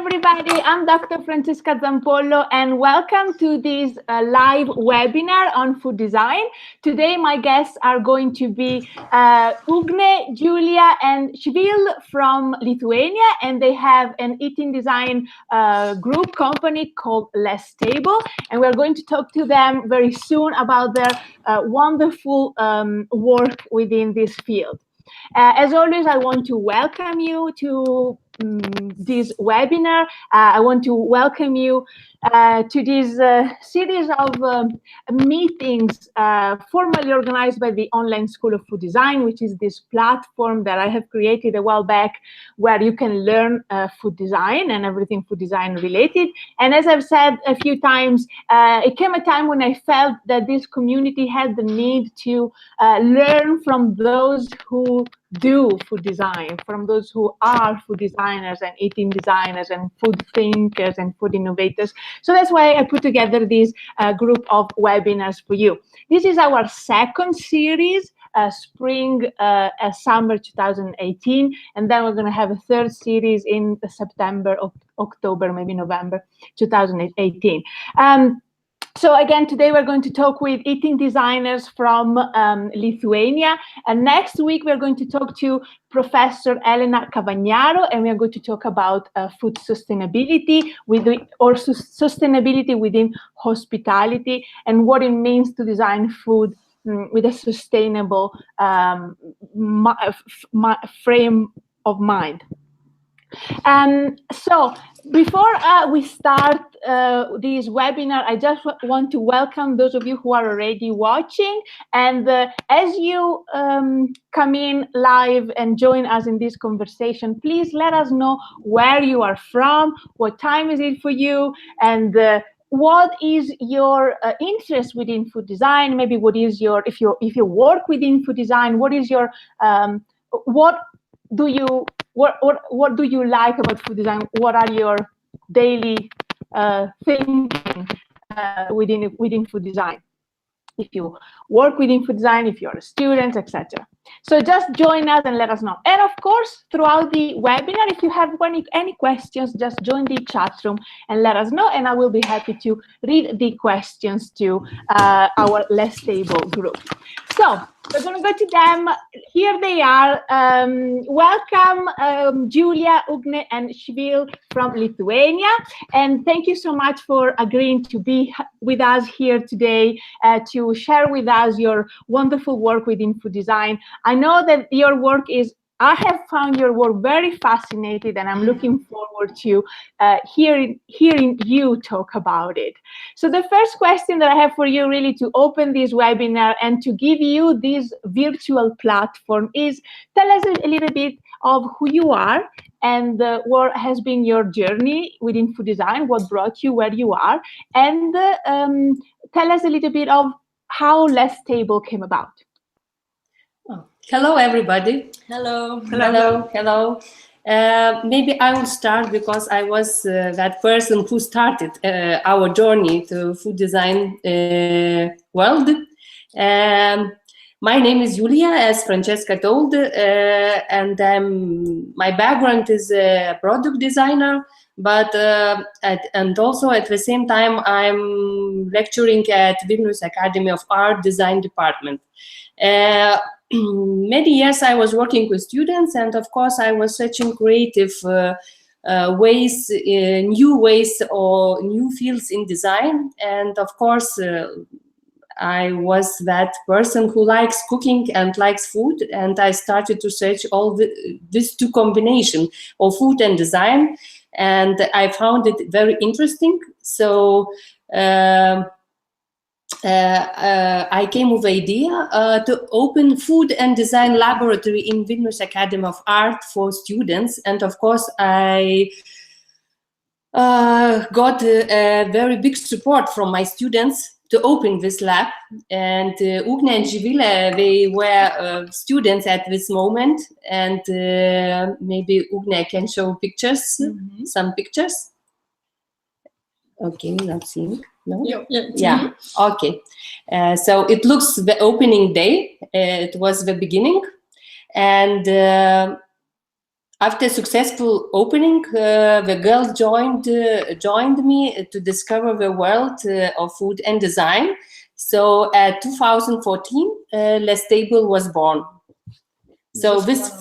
everybody. I'm Dr. Francesca Zampollo, and welcome to this live webinar on food design. Today, my guests are going to be Unge, Julija, and Zivile from Lithuania, and they have an eating design group company called Less Table, and we're going to talk to them very soon about their wonderful work within this field. As always, I want to welcome you to this webinar. I want to welcome you to this series of meetings formally organized by the Online School of Food Design, which is this platform that I have created a while back where you can learn food design and everything food design related. And as I've said a few times, it came a time when I felt that this community had the need to learn from those who do food design, from those who are food designers and eating designers and food thinkers and food innovators. So that's why I put together this group of webinars for you. This is our second series, spring, summer 2018, and then we're going to have a third series in September, October, maybe November 2018. So again, today we're going to talk with eating designers from Lithuania. And next week, we're going to talk to Professor Elena Cavagnaro, and we're going to talk about food sustainability sustainability within hospitality and what it means to design food with a sustainable frame of mind. So before we start this webinar, I just want to welcome those of you who are already watching. And as you come in live and join us in this conversation, please let us know where you are from, what time is it for you, and what is your interest within food design? Maybe what is your, if you work within food design, what is your, what do you like about food design? What are your daily thinking within food design? If you work within food design, if you're a student, etc. So just join us and let us know. And of course, throughout the webinar, if you have any questions, just join the chat room and let us know, and I will be happy to read the questions to our Less Table group. So we're going to go to them. Here they are. Welcome, Julija, Unge, and Zivile from Lithuania. And thank you so much for agreeing to be with us here today to share with us your wonderful work within food design. I know that your work I have found your work very fascinating, and I'm looking forward to hearing you talk about it. So the first question that I have for you, really, to open this webinar and to give you this virtual platform is, tell us a little bit of who you are and what has been your journey within food design, what brought you where you are, and tell us a little bit of how Less Table came about. Hello, everybody. Hello. Hello. Hello. Maybe I will start because I was that person who started our journey to food design world. My name is Julija, as Francesca told, and my background is a product designer, but and also at the same time I'm lecturing at Vilnius Academy of Art Design Department. Many years I was working with students, and of course I was searching creative ways, new ways or new fields in design. And of course I was that person who likes cooking and likes food, and I started to search all these two combinations of food and design, and I found it very interesting. So I came with the idea to open food and design laboratory in Vilnius Academy of Art for students. And of course, I got a very big support from my students to open this lab. And Unge and Zivile, they were students at this moment. And maybe Unge can show pictures, some pictures. Okay, not seeing. No? Yeah. Okay. So it looks the opening day. It was the beginning, and After successful opening, the girls joined me to discover the world of food and design. So, 2014, Les Table was born. So this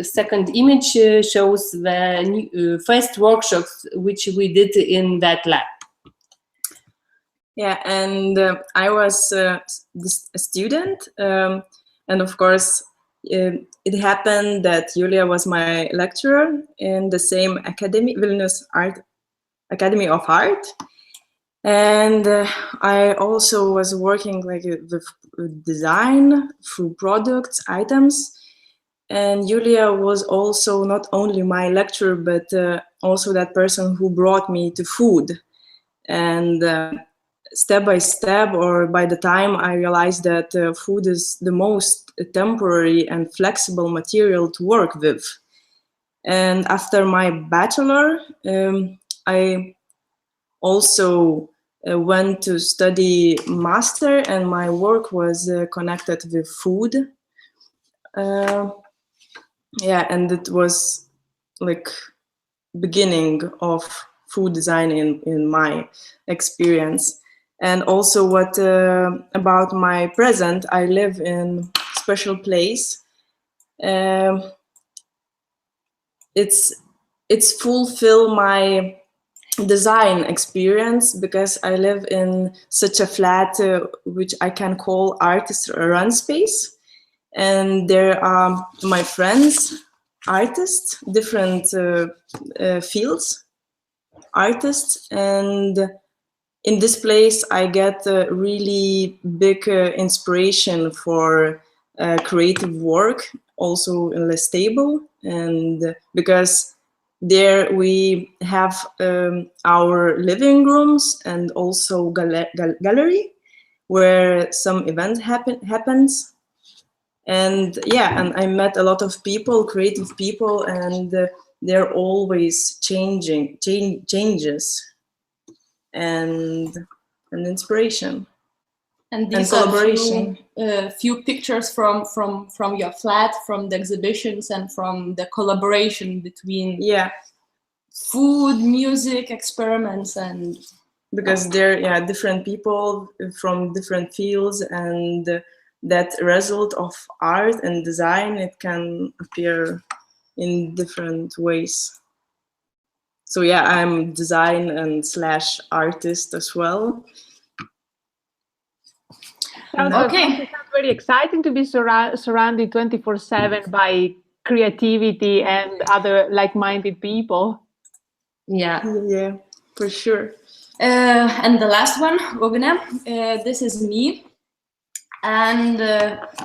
second image shows the new, first workshops which we did in that lab. Yeah, and I was a student, and of course, it happened that Julija was my lecturer in the same academy, Vilnius Academy of Art, and I also was working like with design through products, items. And Julija was also not only my lecturer, but also that person who brought me to food. And step by step, or by the time I realized that food is the most temporary and flexible material to work with. And after my bachelor, I also went to study master, and my work was connected with food. Yeah, and it was like beginning of food design in my experience. And also what about my present, I live in special place. It's fulfill my design experience because I live in such a flat which I can call artist run space. And there are my friends, artists, different fields, artists, and in this place I get really big inspiration for creative work, also in Les Table, and because there we have our living rooms and also gallery where some event happens. And yeah, and I met a lot of people, creative people, and they're always changes and inspiration and these collaboration. are few pictures from your flat, from the exhibitions, and from the collaboration between food, music, experiments, and because they're different people from different fields, and that result of art and design, it can appear in different ways. So yeah, I'm design and / artist as well. Sounds very exciting to be surrounded 24/7 by creativity and other like-minded people. Yeah, for sure. And the last one, Ragna, this is me. And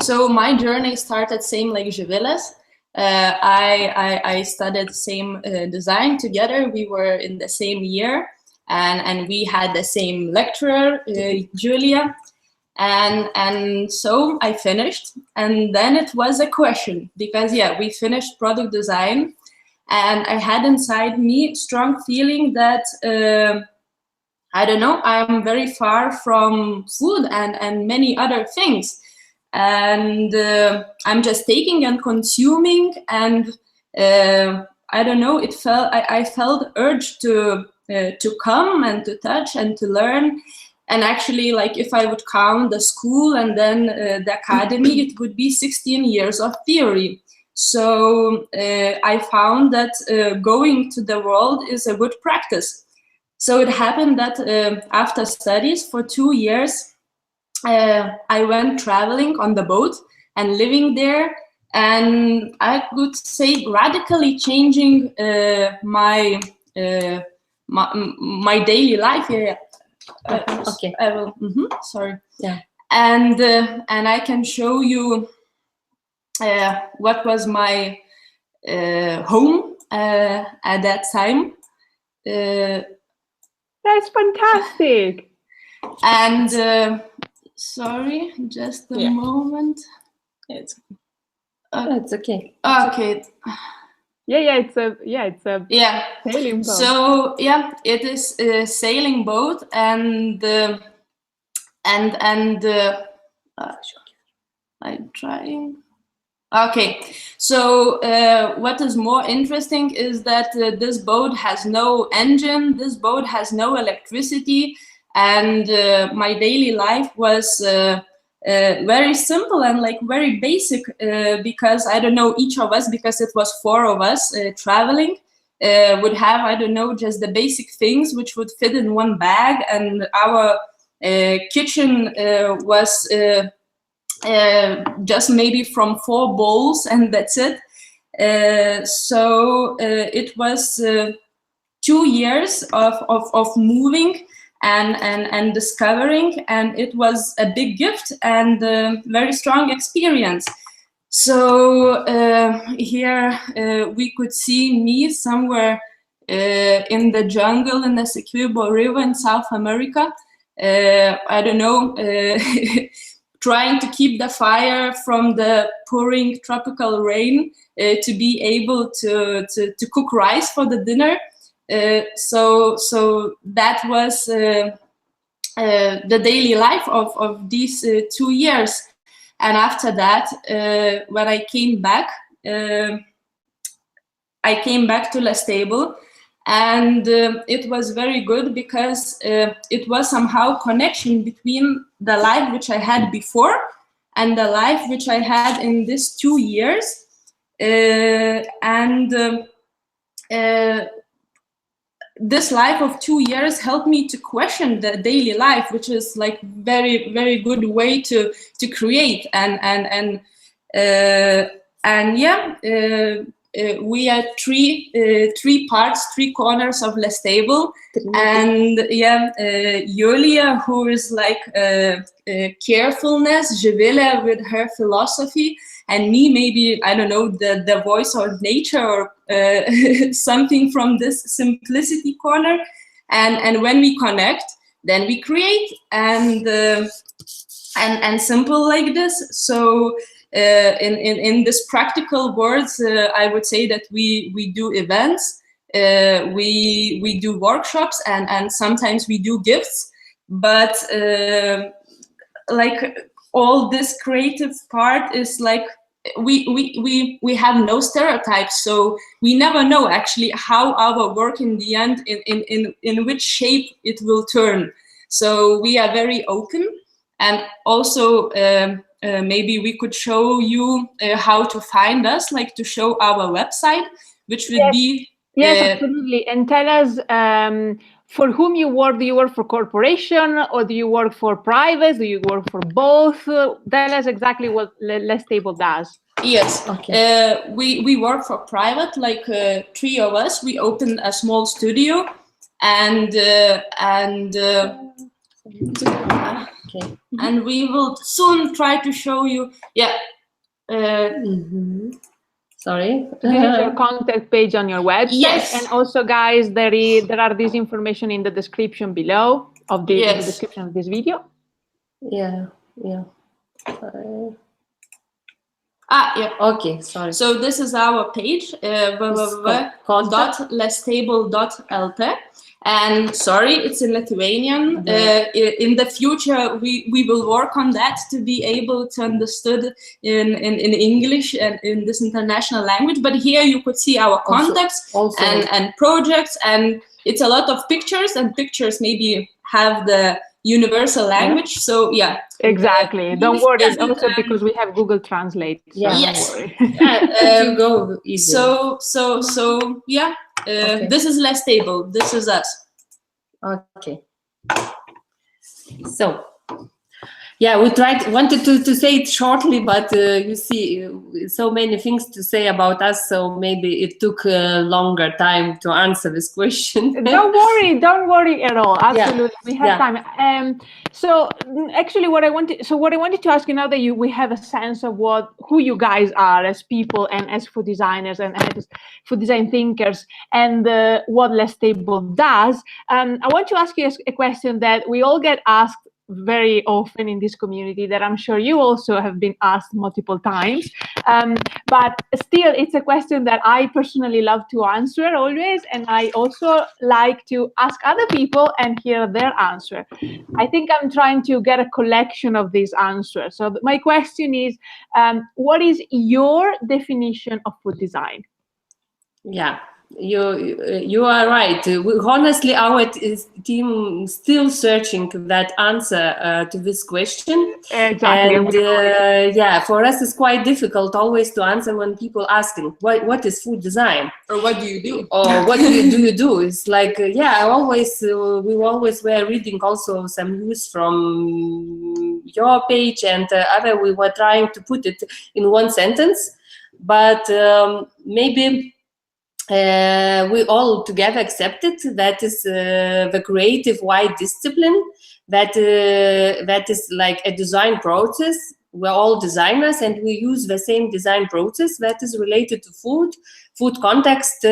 so my journey started same like Zivile's. I studied same design together. We were in the same year, and we had the same lecturer, Julija. And so I finished, and then it was a question, because we finished product design, and I had inside me strong feeling that I don't know, I'm very far from food and many other things. And I'm just taking and consuming, and I don't know, I felt urge to come and to touch and to learn. And actually, like if I would count the school and then the academy, it would be 16 years of theory. So I found that going to the world is a good practice. So it happened that after studies for 2 years, I went traveling on the boat and living there, and I could say radically changing my daily life. Okay. I will. Sorry. Yeah. And I can show you what was my home at that time. That's fantastic. And sorry, just a moment. It's okay. Okay. It's a sailing boat. So it is a sailing boat, and I'm trying. Okay, so what is more interesting is that this boat has no engine, this boat has no electricity, and my daily life was very simple and like very basic because I don't know, each of us, because it was 4 of us traveling, would have, I don't know, just the basic things which would fit in one bag, and our kitchen was just maybe from 4 bowls, and that's it. So it was 2 years of moving and discovering, and it was a big gift and very strong experience. So here we could see me somewhere in the jungle in the Essequibo River in South America. I don't know, trying to keep the fire from the pouring tropical rain to be able to cook rice for the dinner. So that was the daily life of these 2 years. And after that, when I came back to Lestable, and it was very good because it was somehow connection between the life which I had before and the life which I had in these 2 years. This life of 2 years helped me to question the daily life, which is like very, very good way to create. And yeah, we are three parts, 3 corners of Lestable, and yeah, Julija, who is like carefulness, Zivile with her philosophy, and me, maybe, I don't know, the voice of nature or something from this simplicity corner. And when we connect, then we create, and simple like this. So in this practical words, I would say that we do events, we do workshops, and sometimes we do gifts, but like all this creative part is like we have no stereotypes, so we never know actually how our work in the end in which shape it will turn. So we are very open, and also maybe we could show you how to find us, like to show our website, which would be absolutely. And tell us for whom you work. Do you work for corporation, or do you work for private? Do you work for both? Tell us exactly what Lestable does. Yes, okay. We work for private, like 3 of us. We opened a small studio, and we will soon try to show you. Yeah. Sorry. This is your contact page on your website. Yes. And also, guys, there are this information in the description below of the, in the description of this video. Yeah. Sorry. Yeah. Okay, sorry. So this is our page, www.lestable.lt. And sorry, it's in Lithuanian. In the future, we will work on that to be able to understood in English and in this international language. But here you could see our contacts and projects, and it's a lot of pictures, and pictures maybe have the universal language. So yeah, exactly. Don't worry. Also because we have Google Translate. So yes. You go easy. So yeah. This is Lestable. This is us. Okay. So, yeah, we wanted to say it shortly, but you see, so many things to say about us, so maybe it took a longer time to answer this question. Don't worry at all. Absolutely, we have time. So actually, what I wanted to ask you, now that we have a sense of who you guys are as people and as food designers and as food design thinkers, and what Lestable does, I want to ask you a question that we all get asked very often in this community that I'm sure you also have been asked multiple times. But still, it's a question that I personally love to answer always, and I also like to ask other people and hear their answer. I think I'm trying to get a collection of these answers. So my question is, what is your definition of food design? Yeah, you are right. Honestly, our team still searching that answer to this question. Exactly. And yeah, for us it's quite difficult always to answer when people asking what is food design, Or what do you do? or what do you do? It's like yeah, always we always were reading also some news from your page and other. We were trying to put it in one sentence, but maybe. We all together accepted that is the creative wide discipline that is like a design process. We're all designers and we use the same design process that is related to food context,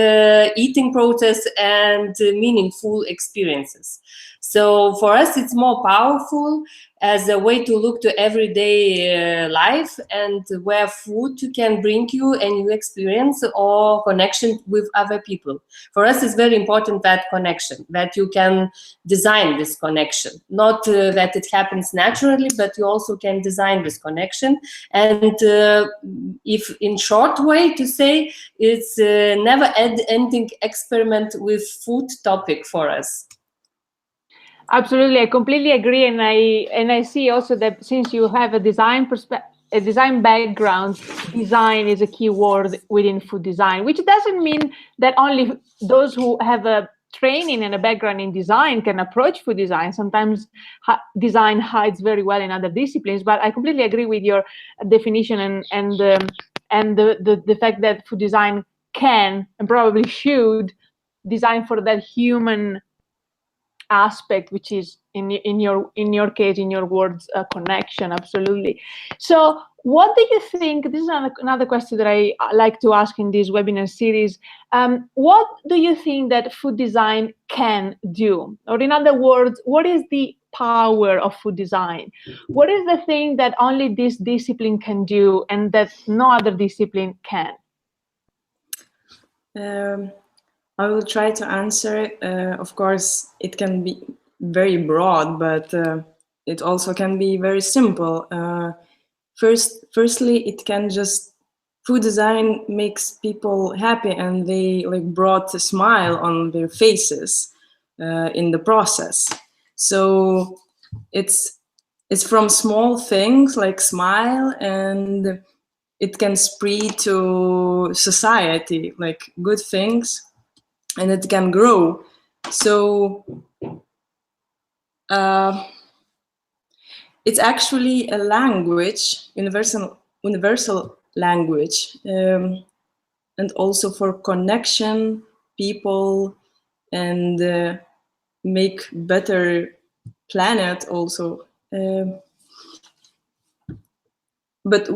eating process, and meaningful experiences. So for us, it's more powerful as a way to look to everyday life and where food can bring you a new experience or connection with other people. For us, it's very important that connection, that you can design this connection, not that it happens naturally, but you also can design this connection. And if in short way to say, it's never ending experiment with food topic for us. Absolutely, I completely agree, and I see also that since you have a design background, design is a key word within food design, which doesn't mean that only those who have a training and a background in design can approach food design. Sometimes design hides very well in other disciplines, but I completely agree with your definition and the fact that food design can and probably should design for that human aspect, which is in your case, in your words, connection. Absolutely. So what do you think, this is another question that I like to ask in this webinar series, what do you think that food design can do? Or in other words, what is the power of food design? What is the thing that only this discipline can do and that no other discipline can? I will try to answer. Of course, it can be very broad, but it also can be very simple. Firstly, it can just, food design makes people happy and they like brought a smile on their faces in the process. So it's from small things like smile, and it can spread to society, like good things, and it can grow. So it's actually a language, universal language, and also for connection, people, and make better planet also. But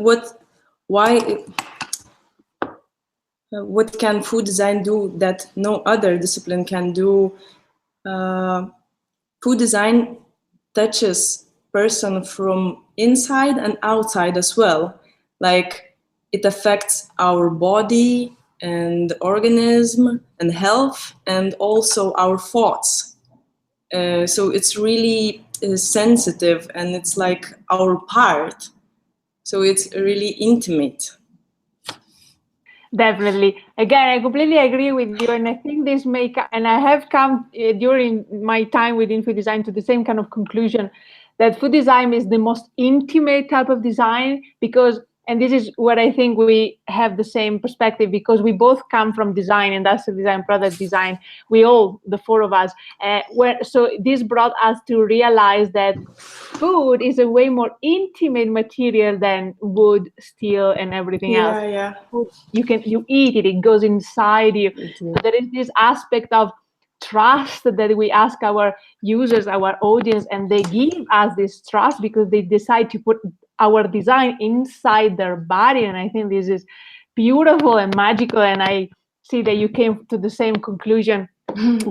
what can food design do that no other discipline can do? Food design touches person from inside and outside as well. Like it affects our body and organism and health, and also our thoughts. So it's really sensitive, and it's like our part. So it's really intimate. Definitely. Again, I completely agree with you, and I think this and I have come during my time within food design to the same kind of conclusion that food design is the most intimate type of design, because, and this is what I think we have the same perspective, because we both come from design, industrial design, product design. We all, the four of us, so this brought us to realize that food is a way more intimate material than wood, steel, and everything else. Yeah. Food, you eat it, it goes inside you. So there is this aspect of trust that we ask our users, our audience, and they give us this trust because they decide to put our design inside their body. And I think this is beautiful and magical, and I see that you came to the same conclusion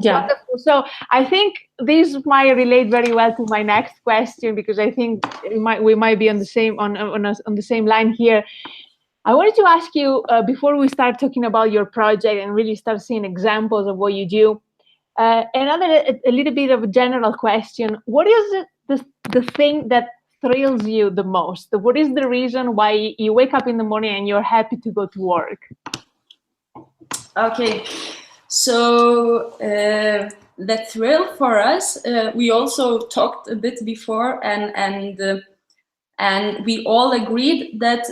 Yeah. Wonderful. So I think this might relate very well to my next question, because I think we might be on the same on the same line here. I wanted to ask you before we start talking about your project and really start seeing examples of what you do. A little bit of a general question. What is the thing that thrills you the most? What is the reason why you wake up in the morning and you're happy to go to work? Okay, so the thrill for us, we also talked a bit before, and we all agreed that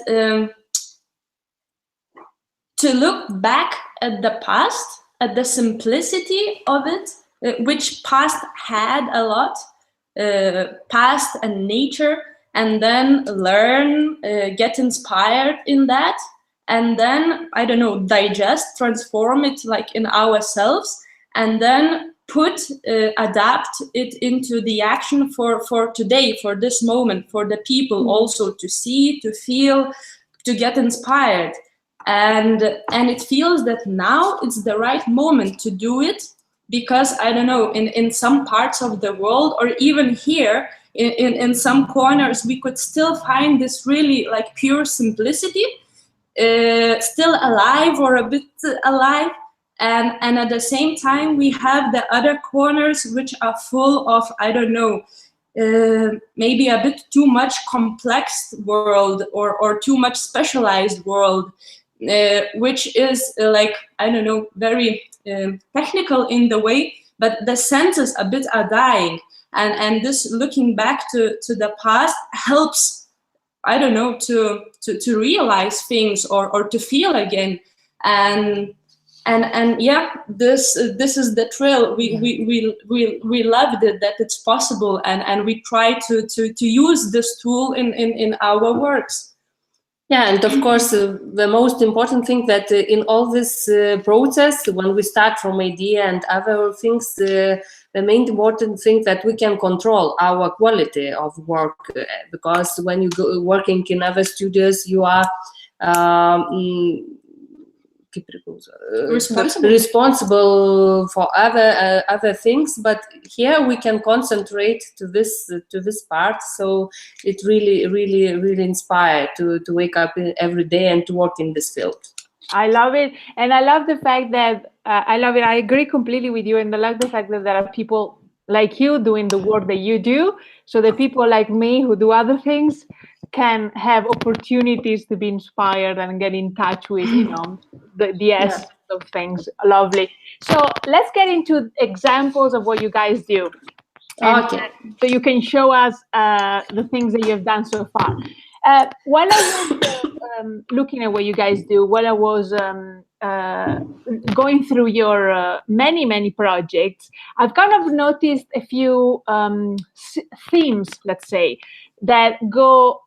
to look back at the past, at the simplicity of it, which past had a lot, past and nature, and then learn, get inspired in that, and then, I don't know, digest, transform it like in ourselves, and then adapt it into the action for today, for this moment, for the people also to see, to feel, to get inspired. And it feels that now it's the right moment to do it, because, I don't know, in some parts of the world, or even here, in some corners, we could still find this really like pure simplicity, still alive or a bit alive, and at the same time we have the other corners which are full of, I don't know, maybe a bit too much complex world, or too much specialized world, which is like, I don't know, very technical in the way, but the senses a bit are dying, and this looking back to the past helps, I don't know, to realize things, or to feel again, and yeah, this is the thrill. We loved it, that it's possible, and we try to use this tool in our works. Yeah, and of course, the most important thing that in all this process, when we start from idea and other things, the main important thing that we can control our quality of work, because when you go working in other studios, you are responsible for other things, but here we can concentrate to this part, so it really inspired to wake up every day and to work in this field. I love it, and I love the fact that I love it. I agree completely with you, and I love the fact that there are people like you doing the work that you do, so that people like me who do other things can have opportunities to be inspired and get in touch with, you know, the essence of things. Lovely. So let's get into examples of what you guys do. And, okay. So you can show us the things that you've done so far. While I was looking at what you guys do, while I was going through your many projects, I've kind of noticed a few themes, let's say, that go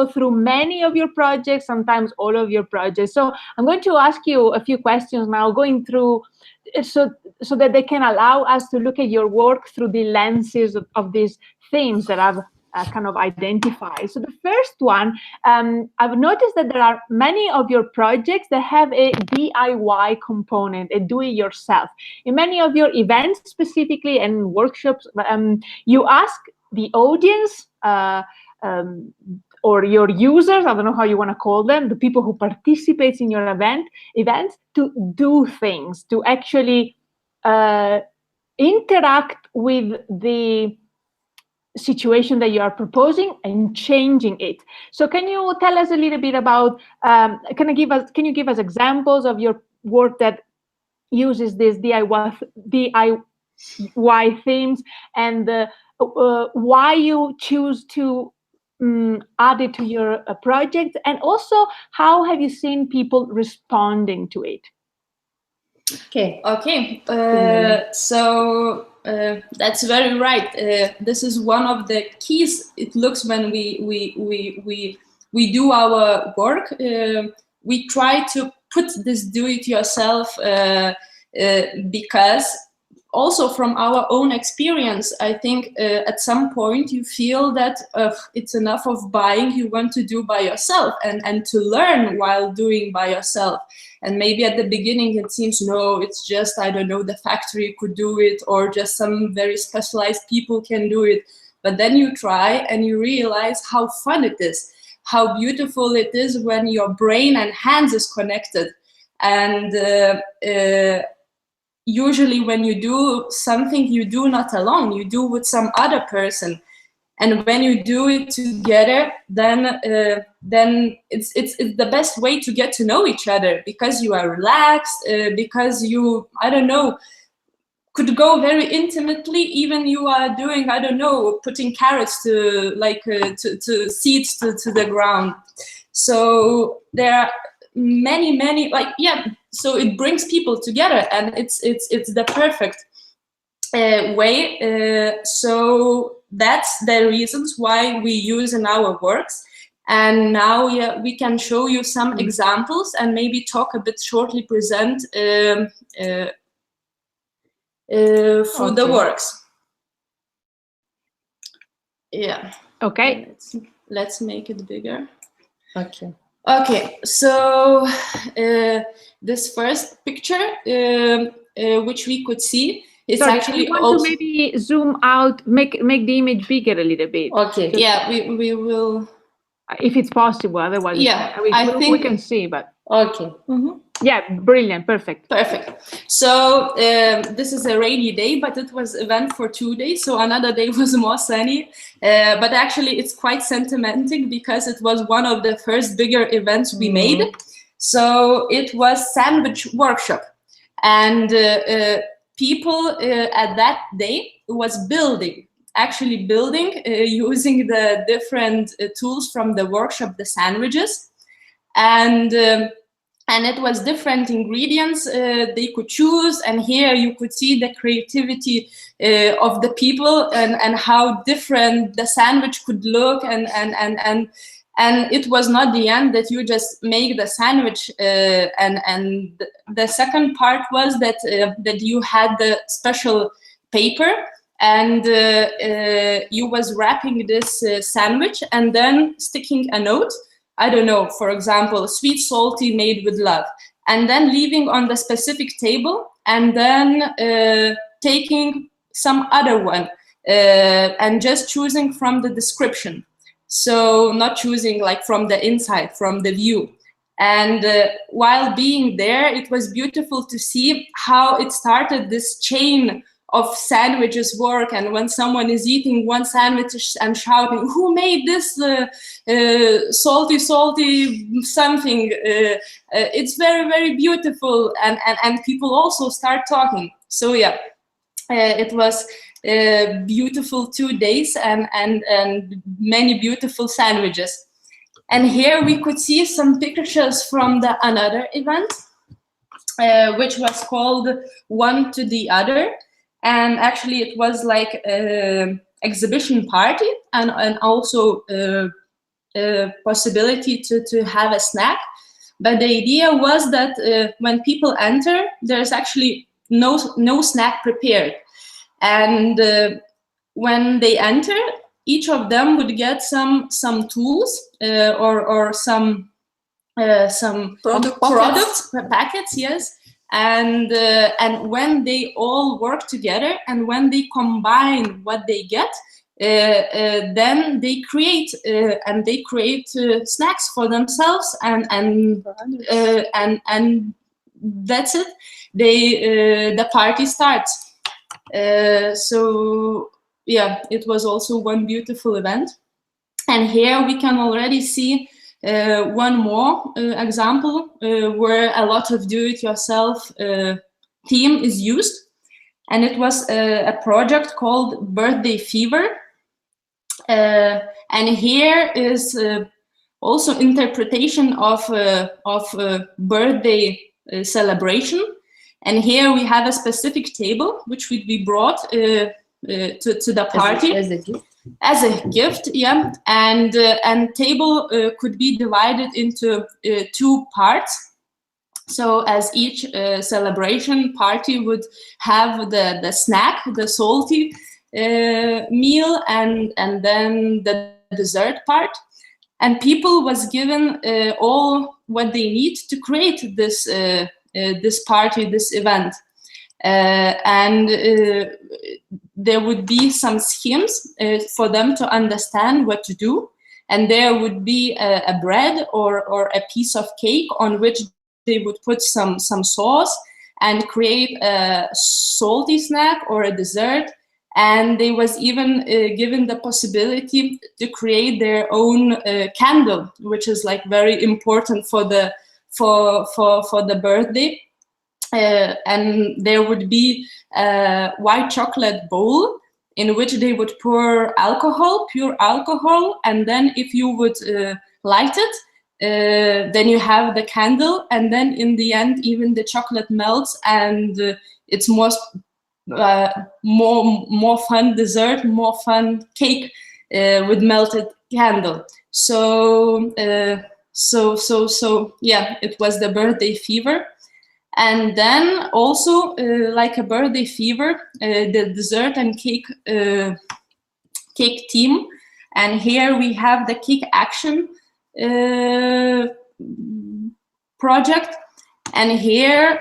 through many of your projects, sometimes all of your projects. So I'm going to ask you a few questions now, going through so that they can allow us to look at your work through the lenses of these themes that I've kind of identified. So the first one, I've noticed that there are many of your projects that have a DIY component, a do-it-yourself. In many of your events specifically and workshops, you ask the audience or your users, I don't know how you want to call them, the people who participate in your events, to do things, to actually interact with the situation that you are proposing and changing it. So can you tell us a little bit about, can you give us examples of your work that uses this DIY themes, and why you choose to add it to your project, and also how have you seen people responding to it? Okay. So that's very right. This is one of the keys. It looks when we do our work. We try to put this do-it-yourself because also from our own experience, I think at some point you feel that it's enough of buying. You want to do by yourself and to learn while doing by yourself. And maybe at the beginning it seems, no, it's just, I don't know, the factory could do it, or just some very specialized people can do it. But then you try and you realize how fun it is, how beautiful it is when your brain and hands is connected. And usually when you do something, you do not alone, you do with some other person. And when you do it together, then it's the best way to get to know each other, because you are relaxed, because you, I don't know, could go very intimately. Even you are doing, I don't know, putting carrots to to seeds to the ground. So there are many, like, yeah. So it brings people together, and it's the perfect way. So that's the reasons why we use in our works. And now, yeah, we can show you some examples and maybe talk a bit shortly, present through the works. Yeah. Okay. Let's make it bigger. Okay. Okay. So this first picture, which we could see, it's actually you want also to maybe zoom out, make the image bigger a little bit. Okay. Yeah, we will. If it's possible, otherwise, Yeah, I think we can see, but Okay. yeah, brilliant, perfect. Perfect. So this is a rainy day, but it was event for 2 days. So another day was more sunny, but actually it's quite sentimental because it was one of the first bigger events we made. So it was sandwich workshop, and people at that day was actually building using the different tools from the workshop, the sandwiches, and it was different ingredients they could choose. And here you could see the creativity of the people, and how different the sandwich could look, and it was not the end that you just make the sandwich, and the second part was that that you had the special paper, and you was wrapping this sandwich and then sticking a note, I don't know, for example, sweet, salty, made with love, and then leaving on the specific table, and then taking some other one and just choosing from the description. So not choosing like from the inside, from the view. And while being there, it was beautiful to see how it started, this chain of sandwiches work. And when someone is eating one sandwich and shouting, who made this salty something, it's very beautiful, and people also start talking. So yeah, it was beautiful 2 days, and many beautiful sandwiches. And here we could see some pictures from the another event, which was called One to the Other. And actually it was like an exhibition party, and also a possibility to have a snack. But the idea was that when people enter, there's actually no snack prepared. And when they enter, each of them would get some tools or some products, packets, yes. And when they all work together, and when they combine what they get, then they create snacks for themselves, and that's it. The party starts. So yeah, it was also one beautiful event. And here we can already see one more example where a lot of do-it-yourself theme is used. And it was a project called Birthday Fever. And here is also interpretation of birthday celebration. And here we have a specific table which would be brought to the party as a gift, yeah. And table could be divided into 2 parts. So as each celebration party would have the snack, the salty meal, and then the dessert part. And people was given all what they need to create this this party, this event. And there would be some schemes for them to understand what to do. And there would be a bread or a piece of cake on which they would put some sauce and create a salty snack or a dessert. And they was even given the possibility to create their own candle, which is like very important for the birthday. And there would be a white chocolate bowl in which they would pour alcohol, pure alcohol, and then if you would light it, then you have the candle, and then in the end even the chocolate melts, and it's more fun dessert, more fun cake with melted candle. So yeah, it was the birthday fever. And then also, like a birthday fever, the dessert and cake team. And here we have the Cake Action project. And here,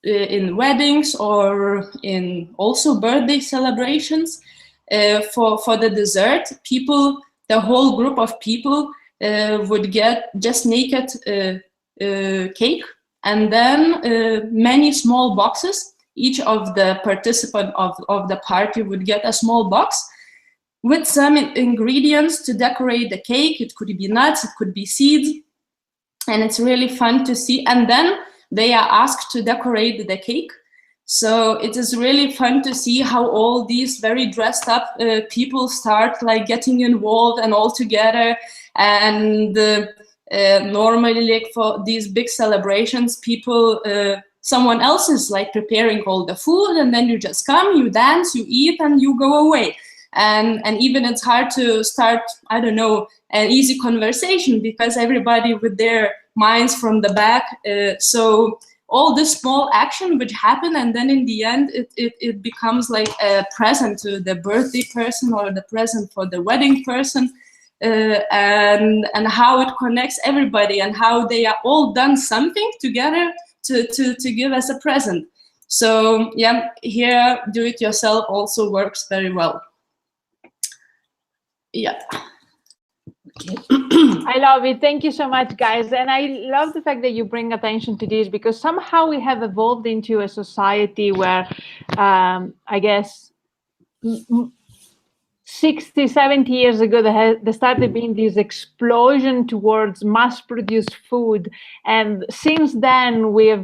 in weddings or in also birthday celebrations, for the dessert, people, the whole group of people would get just naked cake. And then many small boxes. Each of the participants of the party would get a small box with some ingredients to decorate the cake. It could be nuts, it could be seeds. And it's really fun to see. And then they are asked to decorate the cake. So it is really fun to see how all these very dressed up people start like getting involved and all together. And normally, like for these big celebrations, people, someone else is like preparing all the food, and then you just come, you dance, you eat, and you go away. And even it's hard to start, I don't know, an easy conversation because everybody with their minds from the back. So all this small action which happen, and then in the end, it becomes like a present to the birthday person or the present for the wedding person. And how it connects everybody and how they are all done something together to give us a present. So yeah, here do-it-yourself also works very well. Yeah. Okay. I love it. Thank you so much, guys. And I love the fact that you bring attention to this, because somehow we have evolved into a society where I guess 60, 70 years ago, there started being this explosion towards mass-produced food. And since then, we are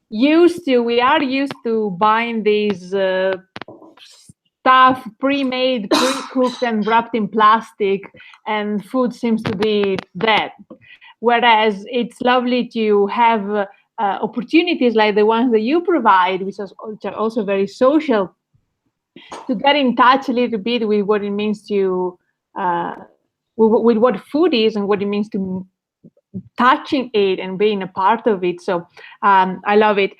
used to buying these stuff pre-made, pre-cooked and wrapped in plastic, and food seems to be dead. Whereas it's lovely to have opportunities like the ones that you provide, which are also very social, to get in touch a little bit with what it means to, with what food is and what it means to touching it and being a part of it. So I love it.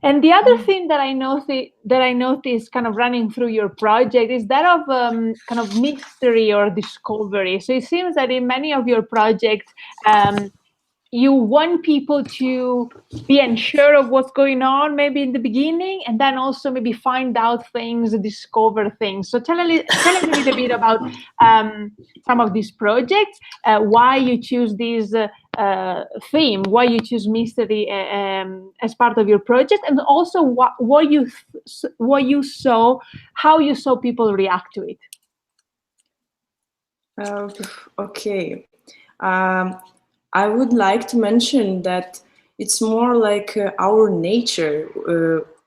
And the other thing that I noticed kind of running through your project is that of kind of mystery or discovery. So it seems that in many of your projects, you want people to be unsure of what's going on, maybe in the beginning, and then also maybe find out things, discover things. So tell us a little bit about some of these projects, why you choose this theme, why you choose mystery as part of your project, and also what you saw, how you saw people react to it. Okay. I would like to mention that it's more like our nature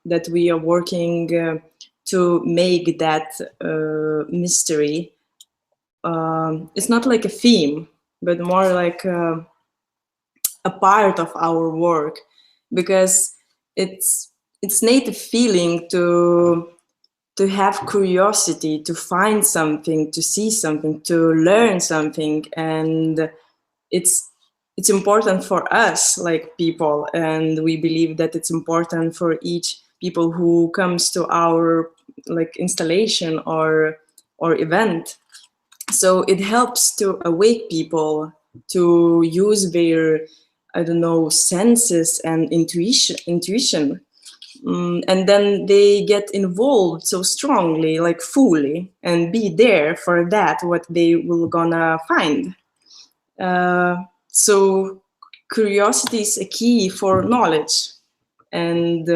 that we are working to make that mystery. It's not like a theme, but more like a part of our work, because it's native feeling to have curiosity, to find something, to see something, to learn something, and it's important for us like people, and we believe that it's important for each people who comes to our like installation or event. So it helps to awake people to use their, I don't know, senses and intuition. And then they get involved so strongly, like fully, and be there for that, what they will gonna find. So curiosity is a key for knowledge, and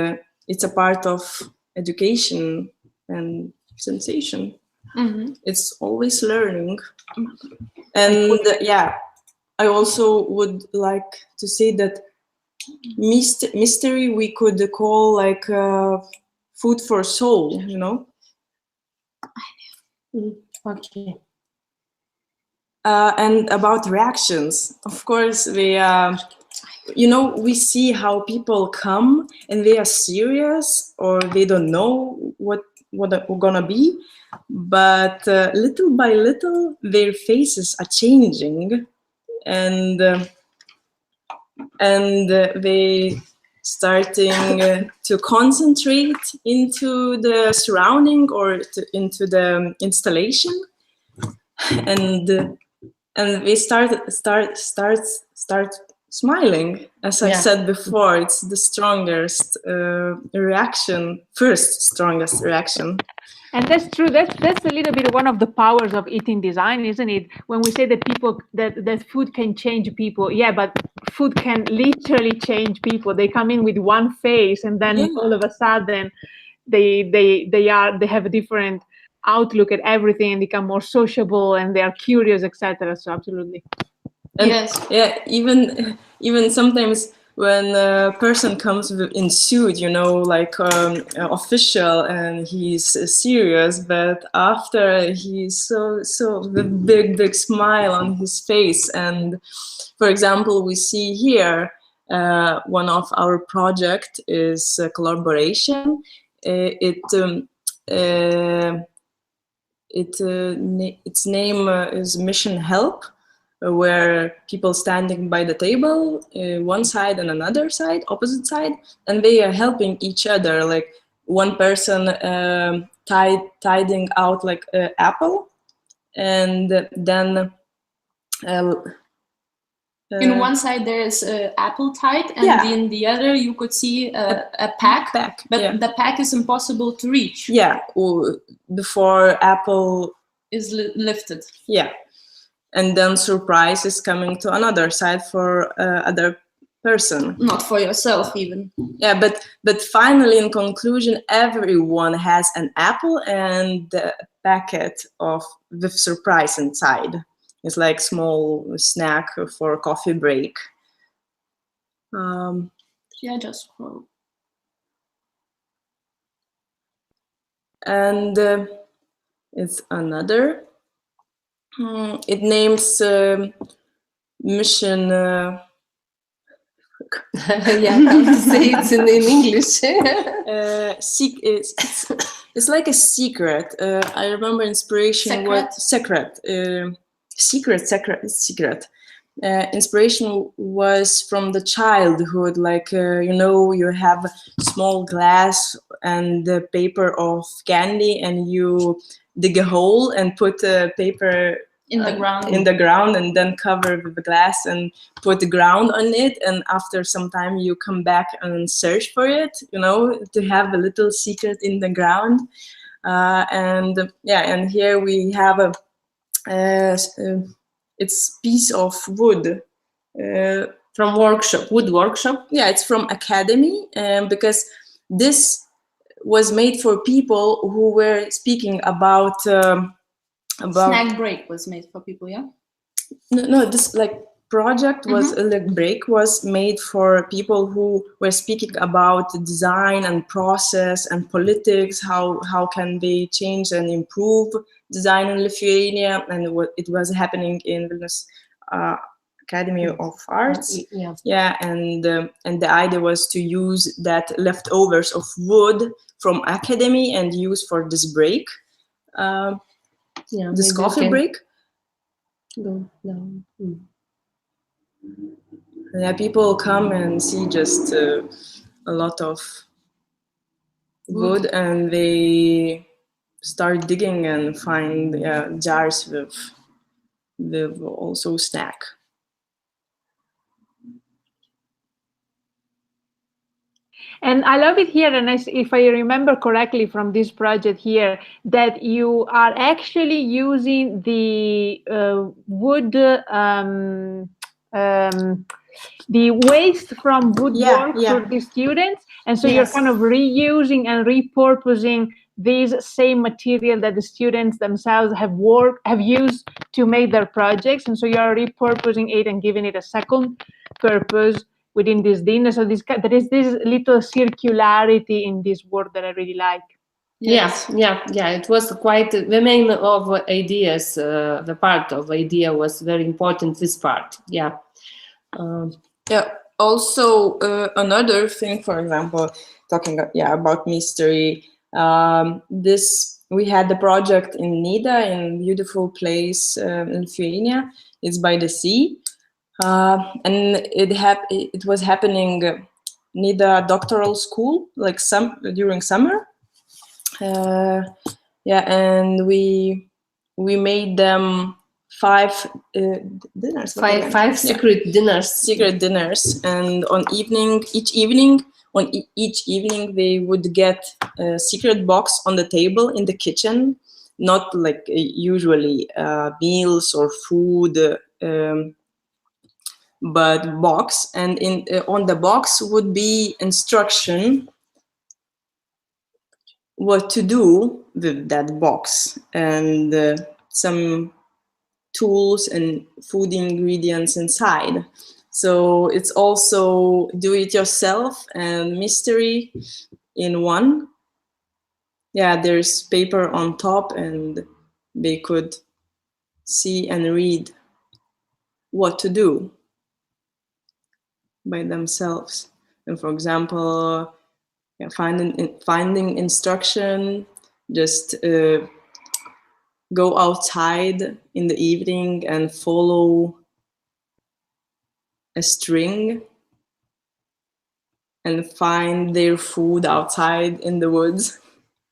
it's a part of education and sensation. It's always learning. And yeah, I also would like to say that mystery we could call like food for soul, you know. Okay. And about reactions, of course, we you know, we see how people come and they are serious or they don't know what they're gonna be, but little by little their faces are changing, and they starting to concentrate into the surrounding or into the installation, and they start smiling. As I said before, it's the strongest reaction, first strongest reaction. And that's true. That's a little bit one of the powers of eating design, isn't it? When we say that people that food can change people, yeah, but food can literally change people. They come in with one face, and then all of a sudden, they have a different outlook at everything and become more sociable, and they are curious, etc. So absolutely. And yeah, even sometimes when a person comes in suit, you know, like official, and he's serious, but after he's so with big smile on his face. And for example, we see here one of our project is a collaboration. Its name is Mission Help, where people standing by the table, one side and another side, opposite side, and they are helping each other. Like one person tidying out like an apple, and then in one side there is apple tied, and in the other you could see a pack, but the pack is impossible to reach. Yeah, before apple is lifted. Yeah. And then surprise is coming to another side for other person. Not for yourself even. Yeah, but finally, in conclusion, everyone has an apple and a packet with surprise inside. It's like small snack for a coffee break. Just scroll. And it's another. It names mission. Yeah, I can't say it in English. It's like a secret. I remember inspiration was secret. Secret. Inspiration was from the childhood. Like you know, you have a small glass and the paper of candy, and you dig a hole and put a paper in the ground, and then cover with the glass and put the ground on it, and after some time you come back and search for it, you know, to have a little secret in the ground. And here we have it's piece of wood from wood workshop. Yeah, it's from academy, because this was made for people who were speaking about snack break was made for people. No, this like project was like break was made for people who were speaking about design and process and politics, how can they change and improve design in Lithuania, and what it was happening in Vilnius Academy of Arts. And the idea was to use that leftovers of wood from academy and use for this break, this coffee break. Yeah, people come and see just a lot of wood, and they start digging and find jars with also snack. And I love it here, and if I remember correctly from this project here, that you are actually using the wood, the waste from woodwork for the students, and so you're kind of reusing and repurposing these same material that the students themselves have used to make their projects, and so you're repurposing it and giving it a second purpose within this dinner. So there is this little circularity in this work that I really like. Yes. Yeah. It was quite the main of ideas. The part of idea was very important. This part, yeah. Also, another thing, for example, talking about mystery. We had the project in Nida, in beautiful place in Lithuania. It's by the sea. And it was happening Nida doctoral school, like during summer. And we made them 5 dinners. Five secret dinners. Secret dinners, and each evening they would get a secret box on the table in the kitchen, not like usually meals or food. But box, and on the box would be instruction what to do with that box, and some tools and food ingredients inside. So it's also do it yourself and mystery in one. There's paper on top, and they could see and read what to do by themselves. And for example, finding instruction, just go outside in the evening and follow a string and find their food outside in the woods.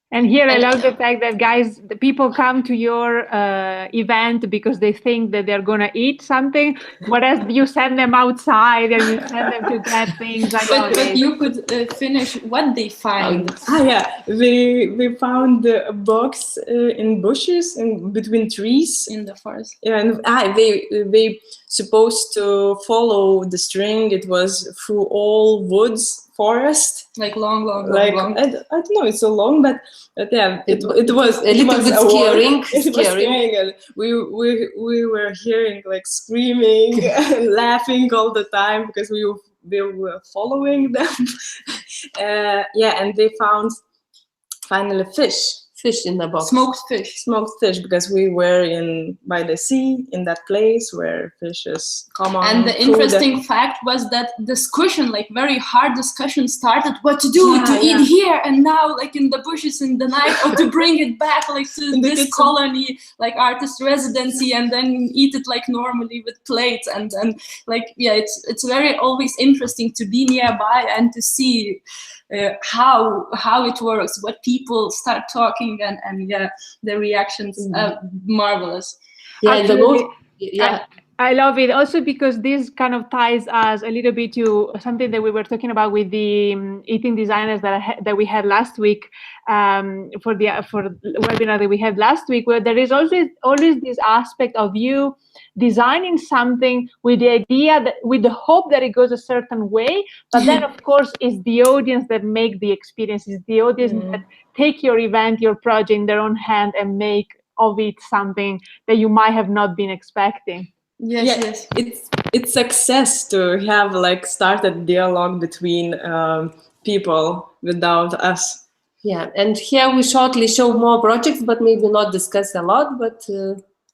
And here I love the fact that, guys, the people come to your event because they think that they're going to eat something, whereas you send them outside and you send them to get things. But you could finish what they find. They found a box in bushes and between trees. In the forest. And they supposed to follow the string. It was through all woods. Forest, like long. I don't know, it's so long, but yeah, it was a little bit scaring. And we were hearing like screaming and laughing all the time because we were following them. And they found finally fish in the box. Smoked fish, because we were by the sea, in that place where fish is common. And the interesting fact was that discussion, like very hard discussion, started what to do eat here and now, like in the bushes in the night, or to bring it back like to this colony, like artist residency, and then eat it like normally with plates. And like it's very always interesting to be nearby and to see how it works, what people start talking, and the reactions marvelous. I love it also because this kind of ties us a little bit to something that we were talking about with the eating designers that we had last week, for the webinar that we had last week, where there is always this aspect of you designing something with the idea that, with the hope that it goes a certain way, but then of course it's the audience that make the experience, it's the audience that take your event, your project in their own hand and make of it something that you might have not been expecting. Yes. It's success to have like started dialogue between people without us. Yeah, and here we shortly show more projects, but maybe not discuss a lot. But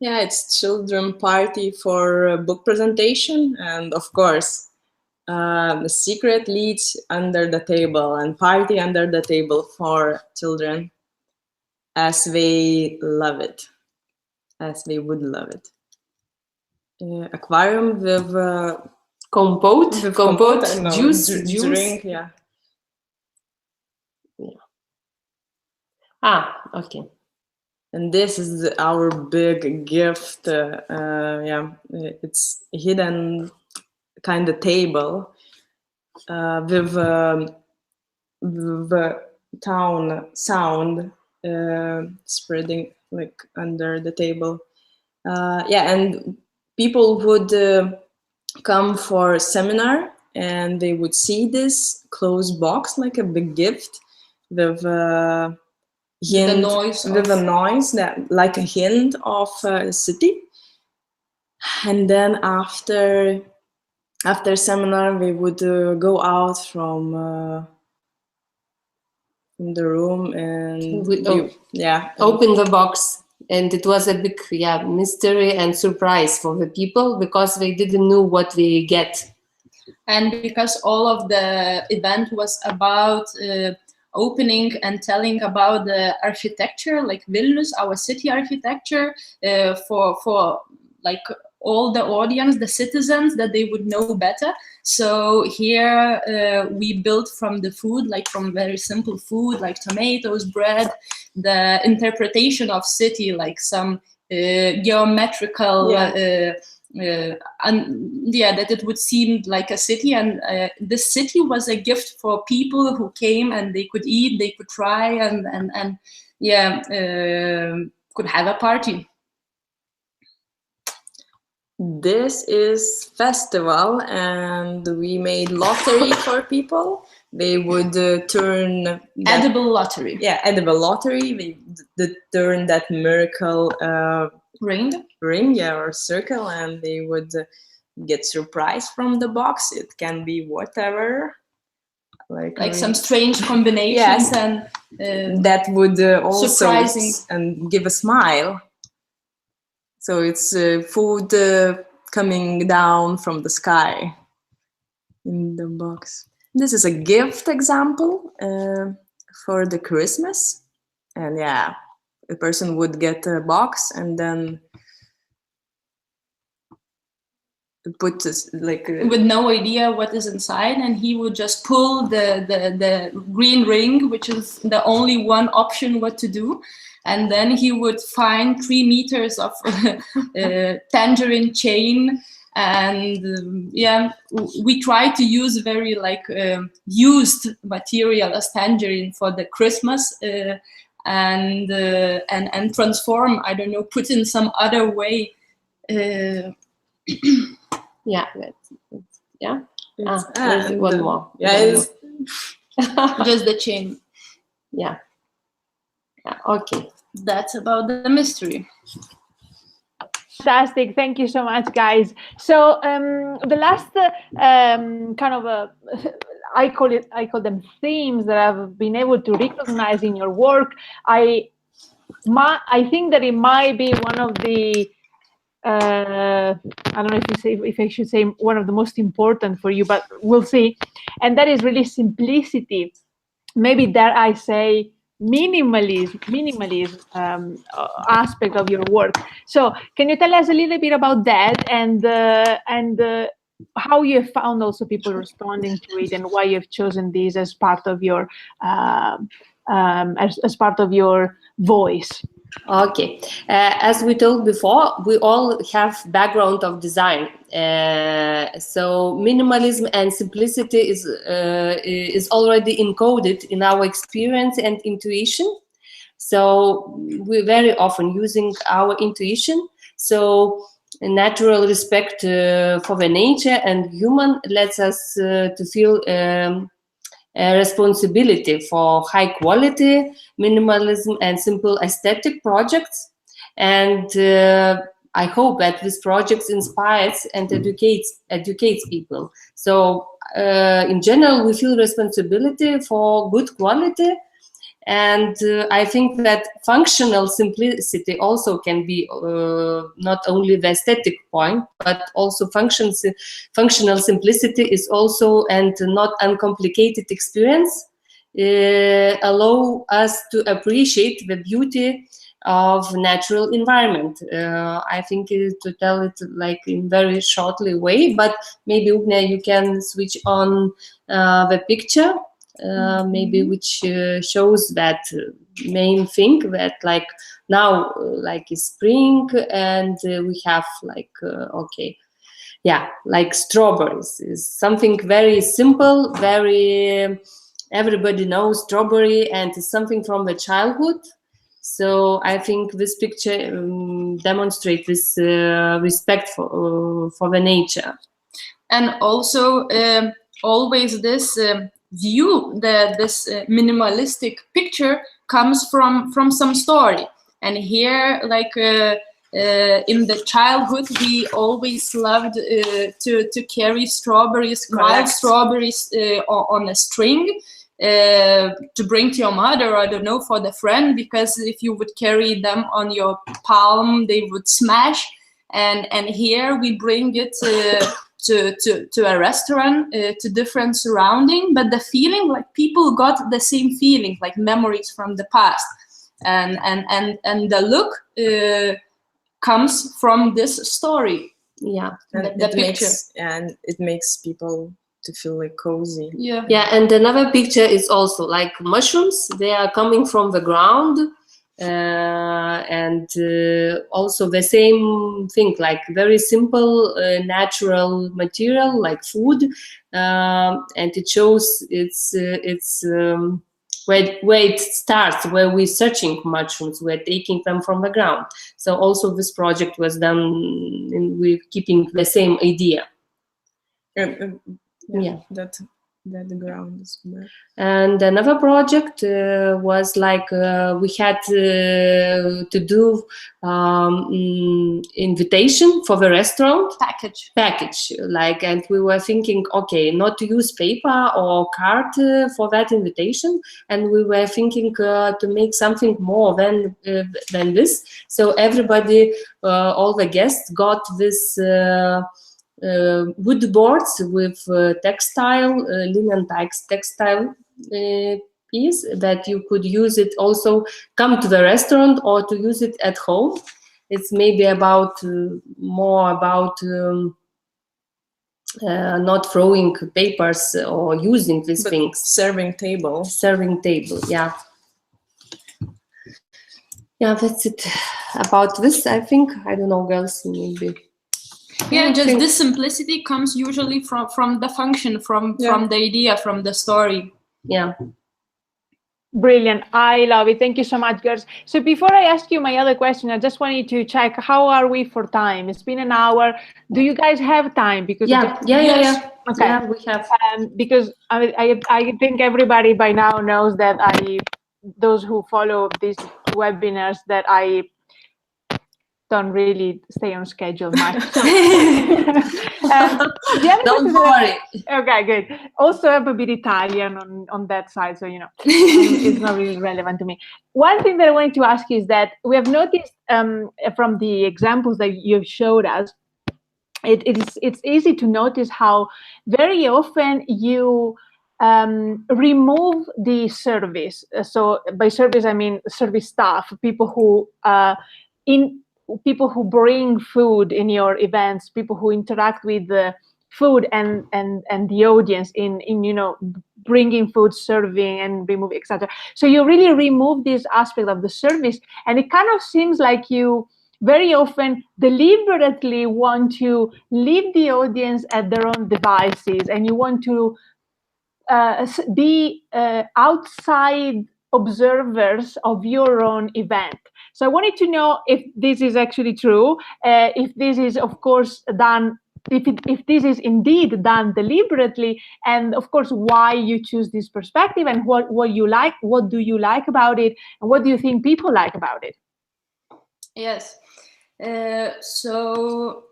it's children party for a book presentation, and of course, the secret leads under the table and party under the table for children, as they love it, as they would love it. Aquarium with compote, juice, drink, okay. And this is our big gift. It's a hidden kind of table with the town sound spreading like under the table. Yeah, and people would come for a seminar, and they would see this closed box like a big gift with hint, with a noise that like a hint of a city. And then after seminar, we would go out from the room and open the box. And it was a big mystery and surprise for the people, because they didn't know what they get. And because all of the event was about opening and telling about the architecture, like Vilnius, our city architecture, for like all the audience, the citizens, that they would know better. So here we built from the food, like from very simple food, like tomatoes, bread, the interpretation of city, like some geometrical, that it would seem like a city. And this city was a gift for people who came, and they could eat, they could try, and could have a party. This is festival, and we made lottery for people. They would turn edible lottery. Yeah, edible lottery. They turn that miracle ring, or circle, and they would get surprise from the box. It can be whatever, like some strange combinations. Yes, and that would also surprising and give a smile. So it's food coming down from the sky in the box. This is a gift example for the Christmas. And yeah, a person would get a box and then put this with no idea what is inside, and he would just pull the green ring, which is the only one option what to do. And then he would find 3 meters of tangerine chain. And we try to use very used material as tangerine for the Christmas, and transform, I don't know, put in some other way. There's one more. Just the chain. Okay, that's about the mystery. Fantastic, thank you so much, guys. So the last kind of I call them themes that I've been able to recognize in your work. I think that it might be one of the I don't know if I should say one of the most important for you, but we'll see. And that is really simplicity. Maybe dare I say minimalism aspect of your work. So can you tell us a little bit about that, and how you have found also people responding to it, and why you've chosen this as part of your as part of your voice? Okay, as we told before, we all have background of design, so minimalism and simplicity is already encoded in our experience and intuition. So we're very often using our intuition. So natural respect for the nature and human lets us to feel a responsibility for high quality minimalism and simple aesthetic projects. And I hope that this project inspires and educates people. So in general, we feel responsibility for good quality. And I think that functional simplicity also can be not only the aesthetic point, but also functional simplicity is also, and not uncomplicated experience, allow us to appreciate the beauty of natural environment. I think to tell it like in very shortly way, but maybe Unge, you can switch on the picture. Maybe which shows that main thing that like now like is spring, and we have like like strawberries is something very simple, very everybody knows strawberry, and it's something from the childhood. So I think this picture demonstrates this respect for the nature. And also always this view, that this minimalistic picture comes from some story. And here, like in the childhood, we always loved to carry strawberries, wild strawberries on a string, to bring to your mother, I don't know, for the friend, because if you would carry them on your palm, they would smash. And here we bring it to a restaurant, to different surrounding, but the feeling, like people got the same feeling, like memories from the past, and the look comes from this story. Yeah, the picture, and it makes people to feel like cozy. Yeah. And another picture is also like mushrooms. They are coming from the ground, and also the same thing, like very simple natural material like food, and it shows it's where it starts, where we're searching mushrooms, we're taking them from the ground. So also this project was done with keeping the same idea. Yeah, that the ground is there. And another project was like we had to do invitation for the restaurant package, like, and we were thinking, okay, not to use paper or card for that invitation, and we were thinking to make something more than this. So everybody, all the guests got this wood boards with textile, linen textile piece that you could use it also, come to the restaurant or to use it at home. It's maybe about more about not throwing papers or using these things. Serving table, yeah. Yeah, that's it about this, I think. I don't know, girls, maybe. Yeah, just this simplicity comes usually from the function, from the idea, from the story. Yeah. Brilliant. I love it. Thank you so much, girls. So before I ask you my other question, I just wanted to check, how are we for time? It's been an hour. Do you guys have time? Because yeah. Okay. Yeah, we have. Because I think everybody by now knows that those who follow these webinars, that I don't really stay on schedule much. Don't worry. Okay, good. Also, I'm a bit Italian on that side, so it's not really relevant to me. One thing that I wanted to ask you is that we have noticed from the examples that you've showed us, it's easy to notice how very often you remove the service. So by service, I mean service staff, people who bring food in your events, people who interact with the food and the audience in bringing food, serving and removing, etc. So you really remove this aspect of the service, and it kind of seems like you very often deliberately want to leave the audience at their own devices, and you want to be outside observers of your own event. So I wanted to know if this is actually true, if this is, of course, done, if this is indeed done deliberately, and of course, why you choose this perspective, and what you like, what do you like about it, and what do you think people like about it? Yes. So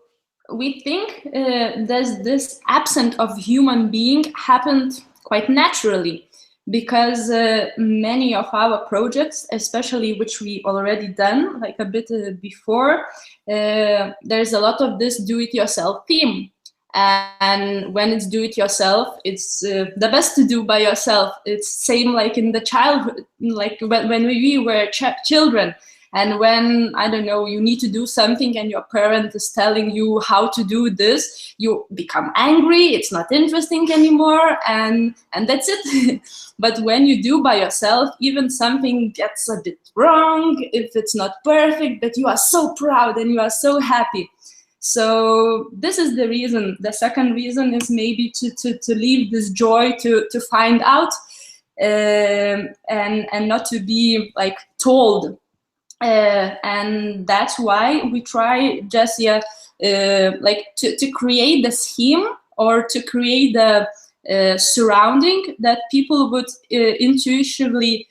we think this absence of human being happened quite naturally, because many of our projects, especially which we already done like a bit before, there's a lot of this do-it-yourself theme. And when it's do-it-yourself, it's the best to do by yourself. It's same like in the childhood, like when we were children. And when, I don't know, you need to do something and your parent is telling you how to do this, you become angry, it's not interesting anymore, and that's it. But when you do by yourself, even something gets a bit wrong, if it's not perfect, but you are so proud and you are so happy. So this is the reason. The second reason is maybe to leave this joy, to find out and not to be like told. And that's why we try just like to create the scheme, or to create the surrounding that people would intuitively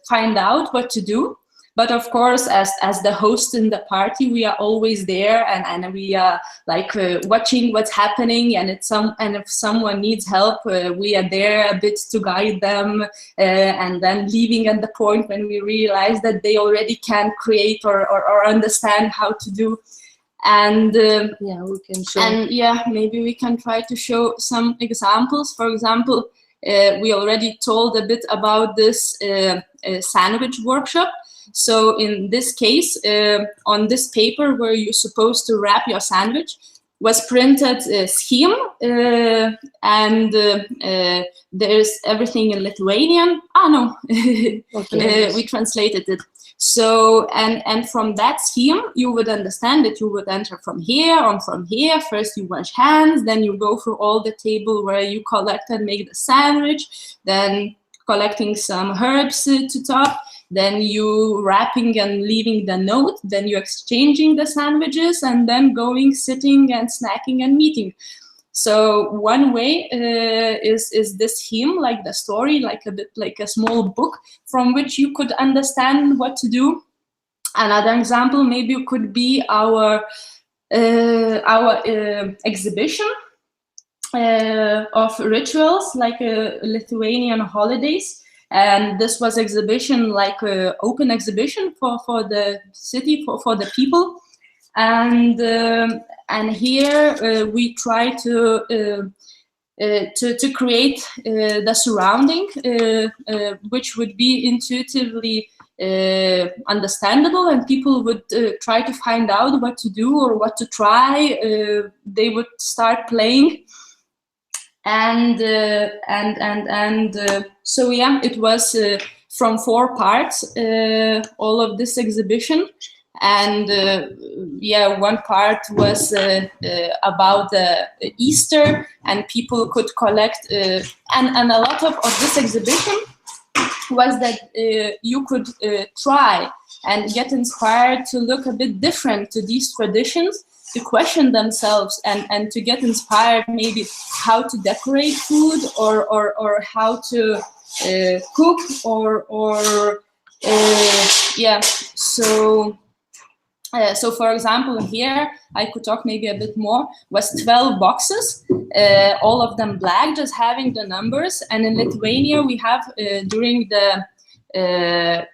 find out what to do. But of course, as the host in the party, we are always there, and we are like watching what's happening. And if someone needs help, we are there a bit to guide them, and then leaving at the point when we realize that they already can create or understand how to do. And yeah, we can show. And yeah, maybe we can try to show some examples. For example, we already told a bit about this sandwich workshop. So in this case, on this paper where you're supposed to wrap your sandwich, was printed a scheme, and there's everything in Lithuanian. Okay. We translated it. So, and from that scheme, you would understand that you would enter from here, on from here. First you wash hands, then you go through all the table where you collect and make the sandwich, then collecting some herbs to top, then you wrapping and leaving the note, then you exchanging the sandwiches, and then going, sitting and snacking and meeting. So one way is this scheme, like the story, like a bit like a small book from which you could understand what to do. Another example maybe could be our exhibition of rituals, like Lithuanian holidays. And this was exhibition, like an open exhibition for the city, for the people. And here we try to create the surrounding, which would be intuitively understandable, and people would try to find out what to do or what to try. They would start playing, and so yeah, it was from 4 parts, all of this exhibition. And yeah, one part was about Easter, and people could collect, and a lot of this exhibition was that you could try and get inspired to look a bit different to these traditions, to question themselves, and to get inspired maybe how to decorate food, or how to cook, or yeah. So for example, here I could talk maybe a bit more, was 12 boxes, all of them black, just having the numbers. And in Lithuania, we have, during the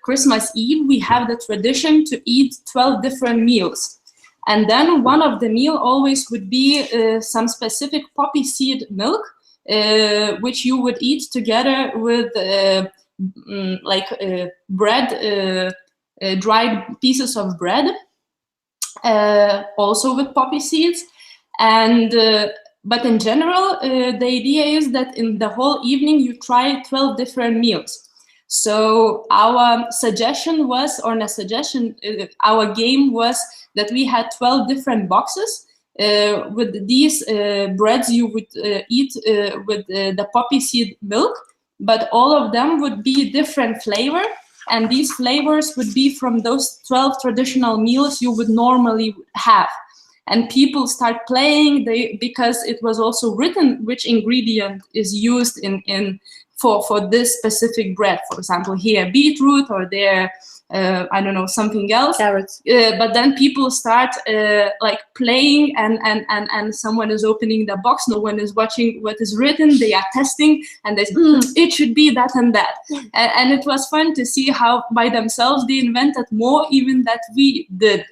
Christmas Eve, we have the tradition to eat 12 different meals. And then one of the meal always would be some specific poppy seed milk, which you would eat together with bread, dried pieces of bread. Also with poppy seeds, and but in general, the idea is that in the whole evening you try 12 different meals. So our suggestion was, or not suggestion, our game was that we had 12 different boxes. With these breads you would eat with the poppy seed milk, but all of them would be different flavor. And these flavors would be from those 12 traditional meals you would normally have. And people start playing, because it was also written which ingredient is used for this specific bread. For example, here beetroot, or there, I don't know, something else. Carrots. But then people start like playing, and someone is opening the box. No one is watching what is written. They are testing, and they say, it should be that and that. And it was fun to see how by themselves they invented more even that we did.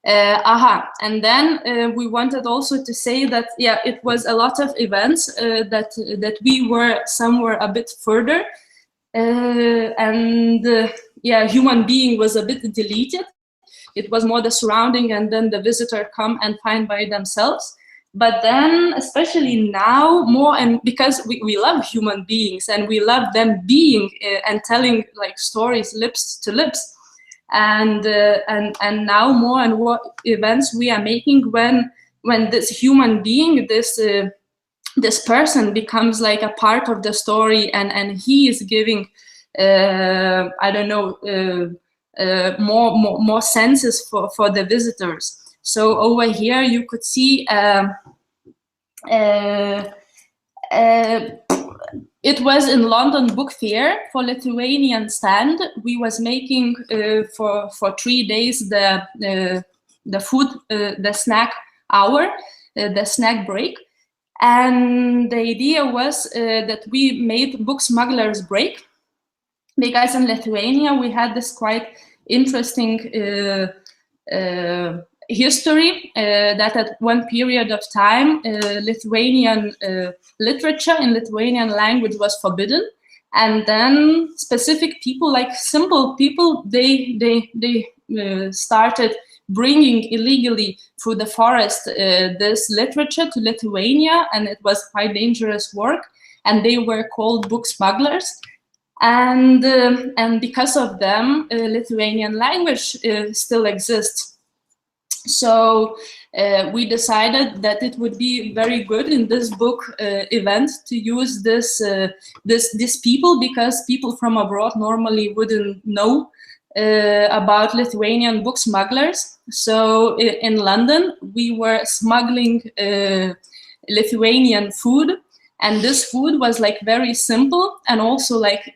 And then we wanted also to say that, yeah, it was a lot of events that we were somewhere a bit further. Yeah, human being was a bit deleted. It was more the surrounding, and then the visitor come and find by themselves. But then, especially now, more, and because we love human beings, and we love them being and telling like stories lips to lips. And now more and more events we are making when this human being, this this person becomes like a part of the story, and he is giving I don't know, more senses for the visitors. So over here you could see it was in London Book Fair for Lithuanian stand. We was making for 3 days the food, the snack hour, the snack break. And the idea was that we made book smugglers break, because in Lithuania we had this quite interesting history that at one period of time Lithuanian literature in Lithuanian language was forbidden, and then specific people, like simple people, they started bringing illegally through the forest this literature to Lithuania, and it was quite dangerous work, and they were called book smugglers. And because of them, Lithuanian language still exists. So we decided that it would be very good in this book event to use these people, because people from abroad normally wouldn't know about Lithuanian book smugglers. So in London, we were smuggling Lithuanian food. And this food was like very simple, and also like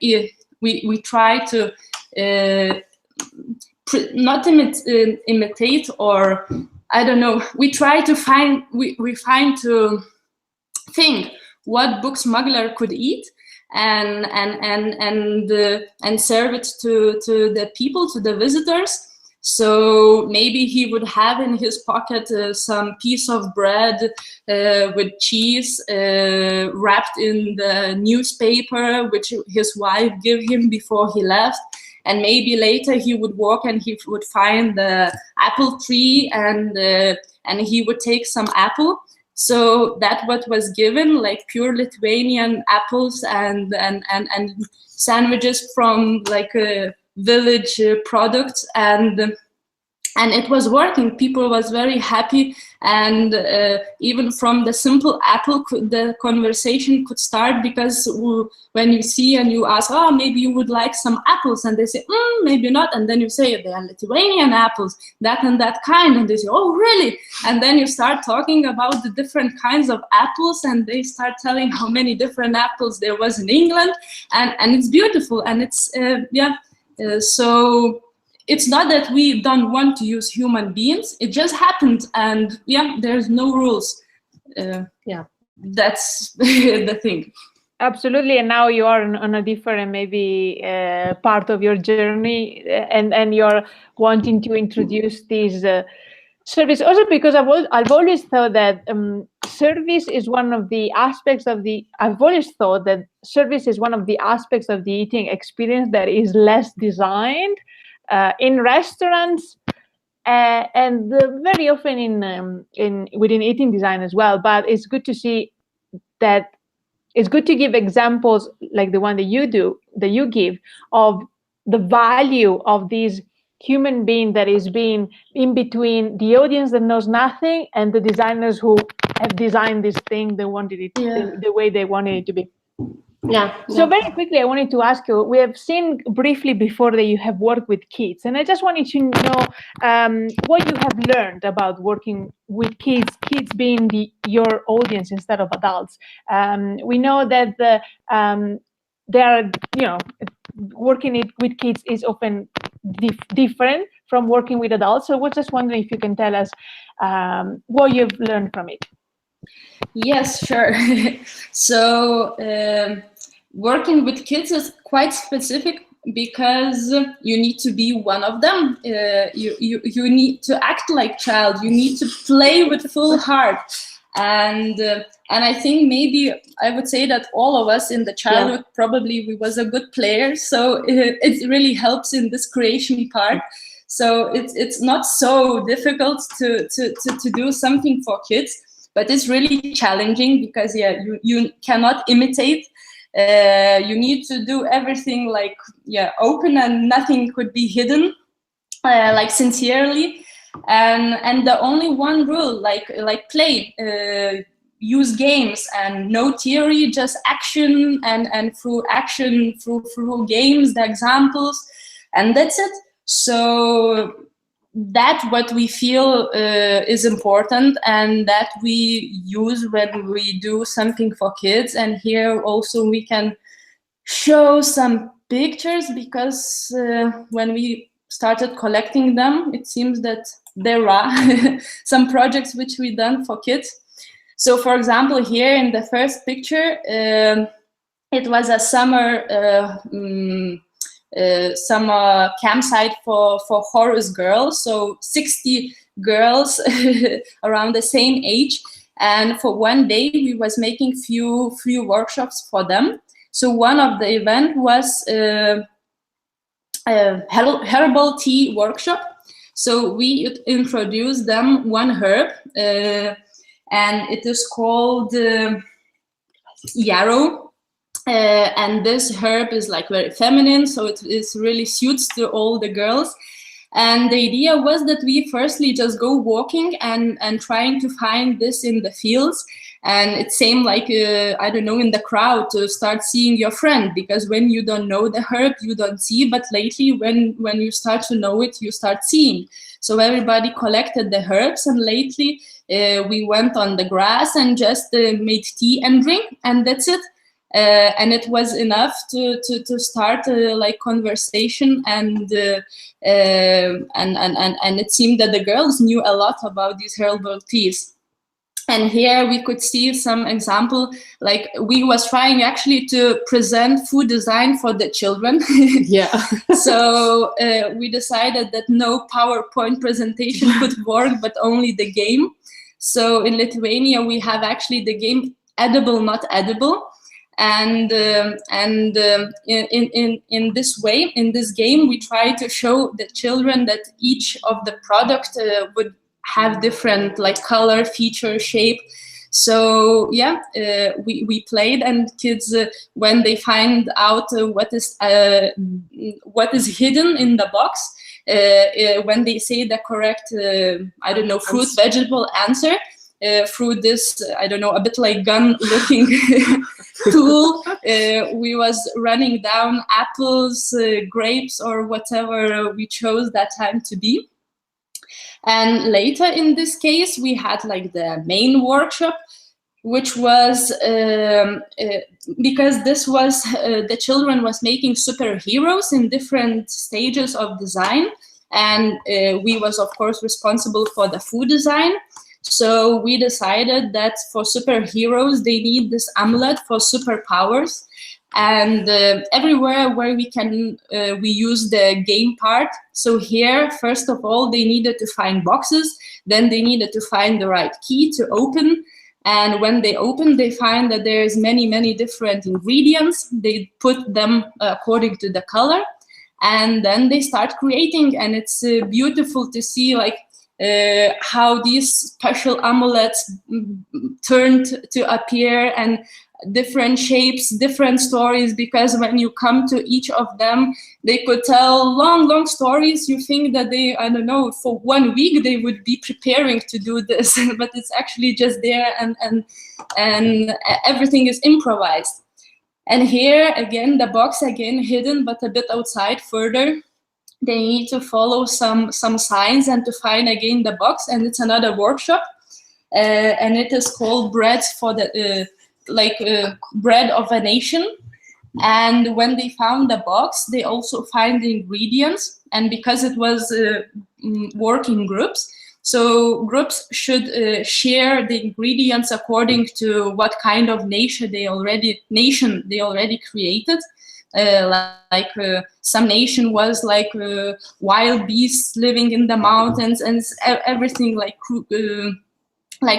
we try to not imitate, or I don't know. We try to find we find to think what book smuggler could eat, and serve it to the people, to the visitors. So maybe he would have in his pocket some piece of bread with cheese wrapped in the newspaper, which his wife gave him before he left. And maybe later he would walk and he would find the apple tree, and he would take some apple. So that what was given, like pure Lithuanian apples and sandwiches from like village products, and it was working. People was very happy, and even from the simple apple, the conversation could start, because when you see and you ask, oh, maybe you would like some apples, and they say, maybe not, and then you say they are Lithuanian apples, that and that kind, and they say, oh, really? And then you start talking about the different kinds of apples, and they start telling how many different apples there was in England, and it's beautiful, and it's so it's not that we don't want to use human beings, it just happened, and there's no rules. That's the thing. Absolutely, and now you are on a different maybe part of your journey, and you're wanting to introduce these service, also because I've always thought that service is one of the aspects of the. I've always thought that service is one of the aspects of the eating experience that is less designed in restaurants, and very often in within eating design as well. But it's good to see that. It's good to give examples like the one that you give, of the value of these human being that is being in between the audience that knows nothing and the designers who have designed this thing. They wanted it the way they wanted it to be. So very quickly, I wanted to ask you, we have seen briefly before that you have worked with kids, and I just wanted to know what you have learned about working with kids being your audience instead of adults. We know that working with kids is often different from working with adults. So we're just wondering if you can tell us what you've learned from it. Yes, sure. So working with kids is quite specific, because you need to be one of them. You need to act like child. You need to play with full heart. And I think maybe I would say that all of us in the childhood probably we was a good player. So it really helps in this creation part. So it's not so difficult to do something for kids. But it's really challenging, because you cannot imitate. You need to do everything like open, and nothing could be hidden, like sincerely. And the only one rule, like play. use games and no theory, just action, and through action, through games, the examples, and that's it. So that's what we feel is important, and that we use when we do something for kids. And here also we can show some pictures, because when we started collecting them, it seems that there are some projects which we done for kids. So for example, here in the first picture, it was a summer campsite for chorus girls, so 60 girls around the same age, and for one day we was making few workshops for them. So one of the event was a herbal tea workshop. So we introduced them one herb, and it is called yarrow. And this herb is like very feminine, so it really suits to all the girls. And the idea was that we firstly just go walking and trying to find this in the fields. And it seemed like, I don't know, in the crowd, to start seeing your friend, because when you don't know the herb, you don't see, but lately when you start to know it, you start seeing. So everybody collected the herbs, and lately we went on the grass and just made tea and drink, and that's it. And it was enough to start like conversation, and it seemed that the girls knew a lot about these herbal teas. And here we could see some example, like we was trying actually to present food design for the children. Yeah. So we decided that no PowerPoint presentation could work, but only the game. So in Lithuania, we have actually the game edible, not edible. And in this way, in this game, we try to show the children that each of the product would have different like color, feature, shape. So yeah, we played, and kids when they find out what is hidden in the box, when they say the correct I don't know, fruit, vegetable answer, through this I don't know, a bit like gun looking tool, we was running down apples, grapes, or whatever we chose that time to be. And later in this case, we had like the main workshop, which was because this was the children was making superheroes in different stages of design, and we was of course responsible for the food design. So we decided that for superheroes, they need this amulet for superpowers. And everywhere where we can, we use the game part. So here, first of all, they needed to find boxes. Then they needed to find the right key to open. And when they open, they find that there's many different ingredients. They put them according to the color. And then they start creating. And it's beautiful to see like how these special amulets turned to appear, and different shapes, different stories, because when you come to each of them, they could tell long stories. You think that they, I don't know, for 1 week they would be preparing to do this, but it's actually just there, and everything is improvised. And here again, the box again hidden, but a bit outside further. They need to follow some signs and to find again the box, and it's another workshop, and it is called Bread for the Bread of a Nation. And when they found the box, they also find the ingredients, and because it was working groups, so groups should share the ingredients according to what kind of nation they already created. Some nation was like wild beasts living in the mountains, and everything like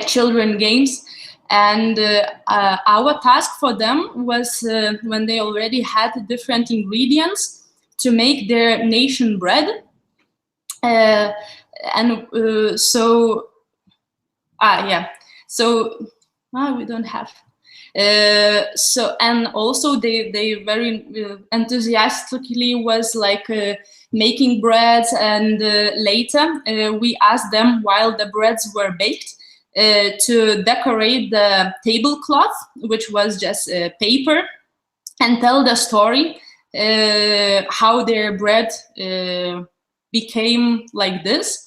children games. And our task for them was when they already had different ingredients to make their nation bread. We don't have. And also they very enthusiastically was like making breads, and later we asked them, while the breads were baked, to decorate the tablecloth, which was just paper, and tell the story how their bread became like this.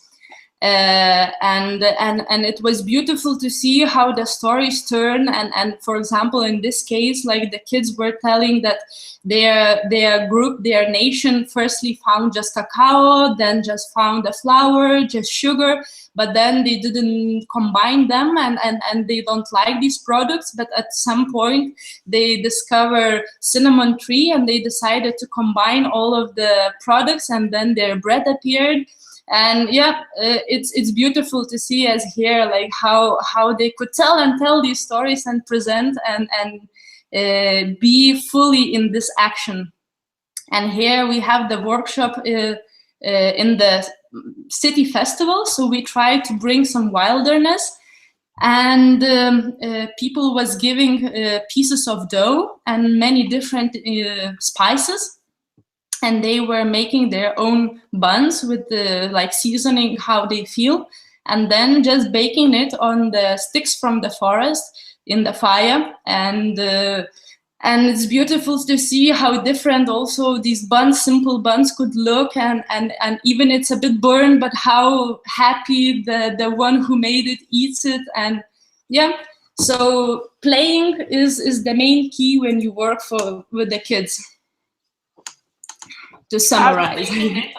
And it was beautiful to see how the stories turn, and for example, in this case, like the kids were telling that their group, their nation, firstly found just cacao, then just found the flour, just sugar, but then they didn't combine them, and they don't like these products. But at some point they discover cinnamon tree, and they decided to combine all of the products, and then their bread appeared. And yeah, it's beautiful to see as here, like how they could tell these stories and present and be fully in this action. And here we have the workshop in the city festival. So we try to bring some wilderness, and people was giving pieces of dough and many different spices. And they were making their own buns with the like seasoning how they feel, and then just baking it on the sticks from the forest in the fire. And it's beautiful to see how different also these buns, simple buns, could look, and even it's a bit burned, but how happy the one who made it eats it. And yeah, so playing is the main key when you work with the kids. To summarize. Wait.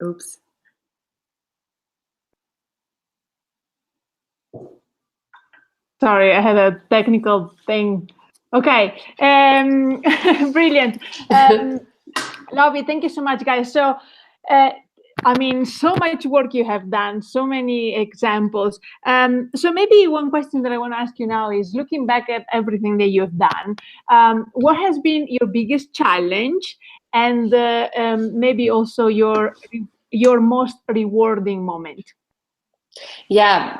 Oops. Sorry, I had a technical thing. Okay, brilliant. Lovely, thank you so much, guys. So, I mean, so much work you have done, so many examples. So maybe one question that I want to ask you now is, looking back at everything that you've done, what has been your biggest challenge, and maybe also your most rewarding moment? Yeah,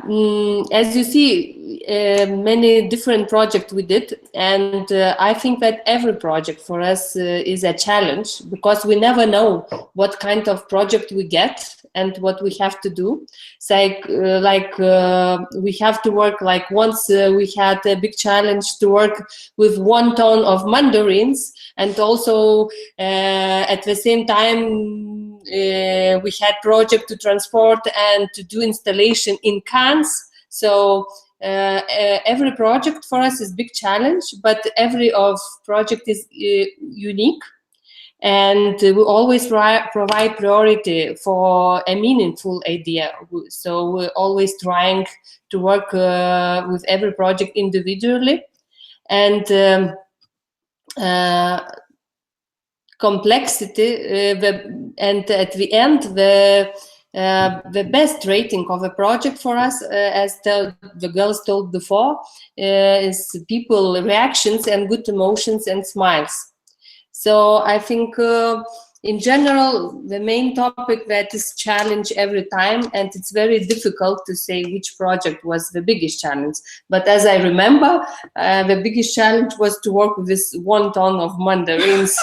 as you see, many different projects we did, and I think that every project for us is a challenge, because we never know what kind of project we get and what we have to do. It's like we have to work, like once we had a big challenge to work with 1 ton of mandarins, and also at the same time we had project to transport and to do installation in cans. So every project for us is big challenge, but every project is unique, and we always provide priority for a meaningful idea. So we're always trying to work with every project individually, and complexity, and at the end the best rating of a project for us, as the girls told before, is people reactions and good emotions and smiles. So I think in general, the main topic that is challenge every time, and it's very difficult to say which project was the biggest challenge. But as I remember, the biggest challenge was to work with this 1 ton of mandarins.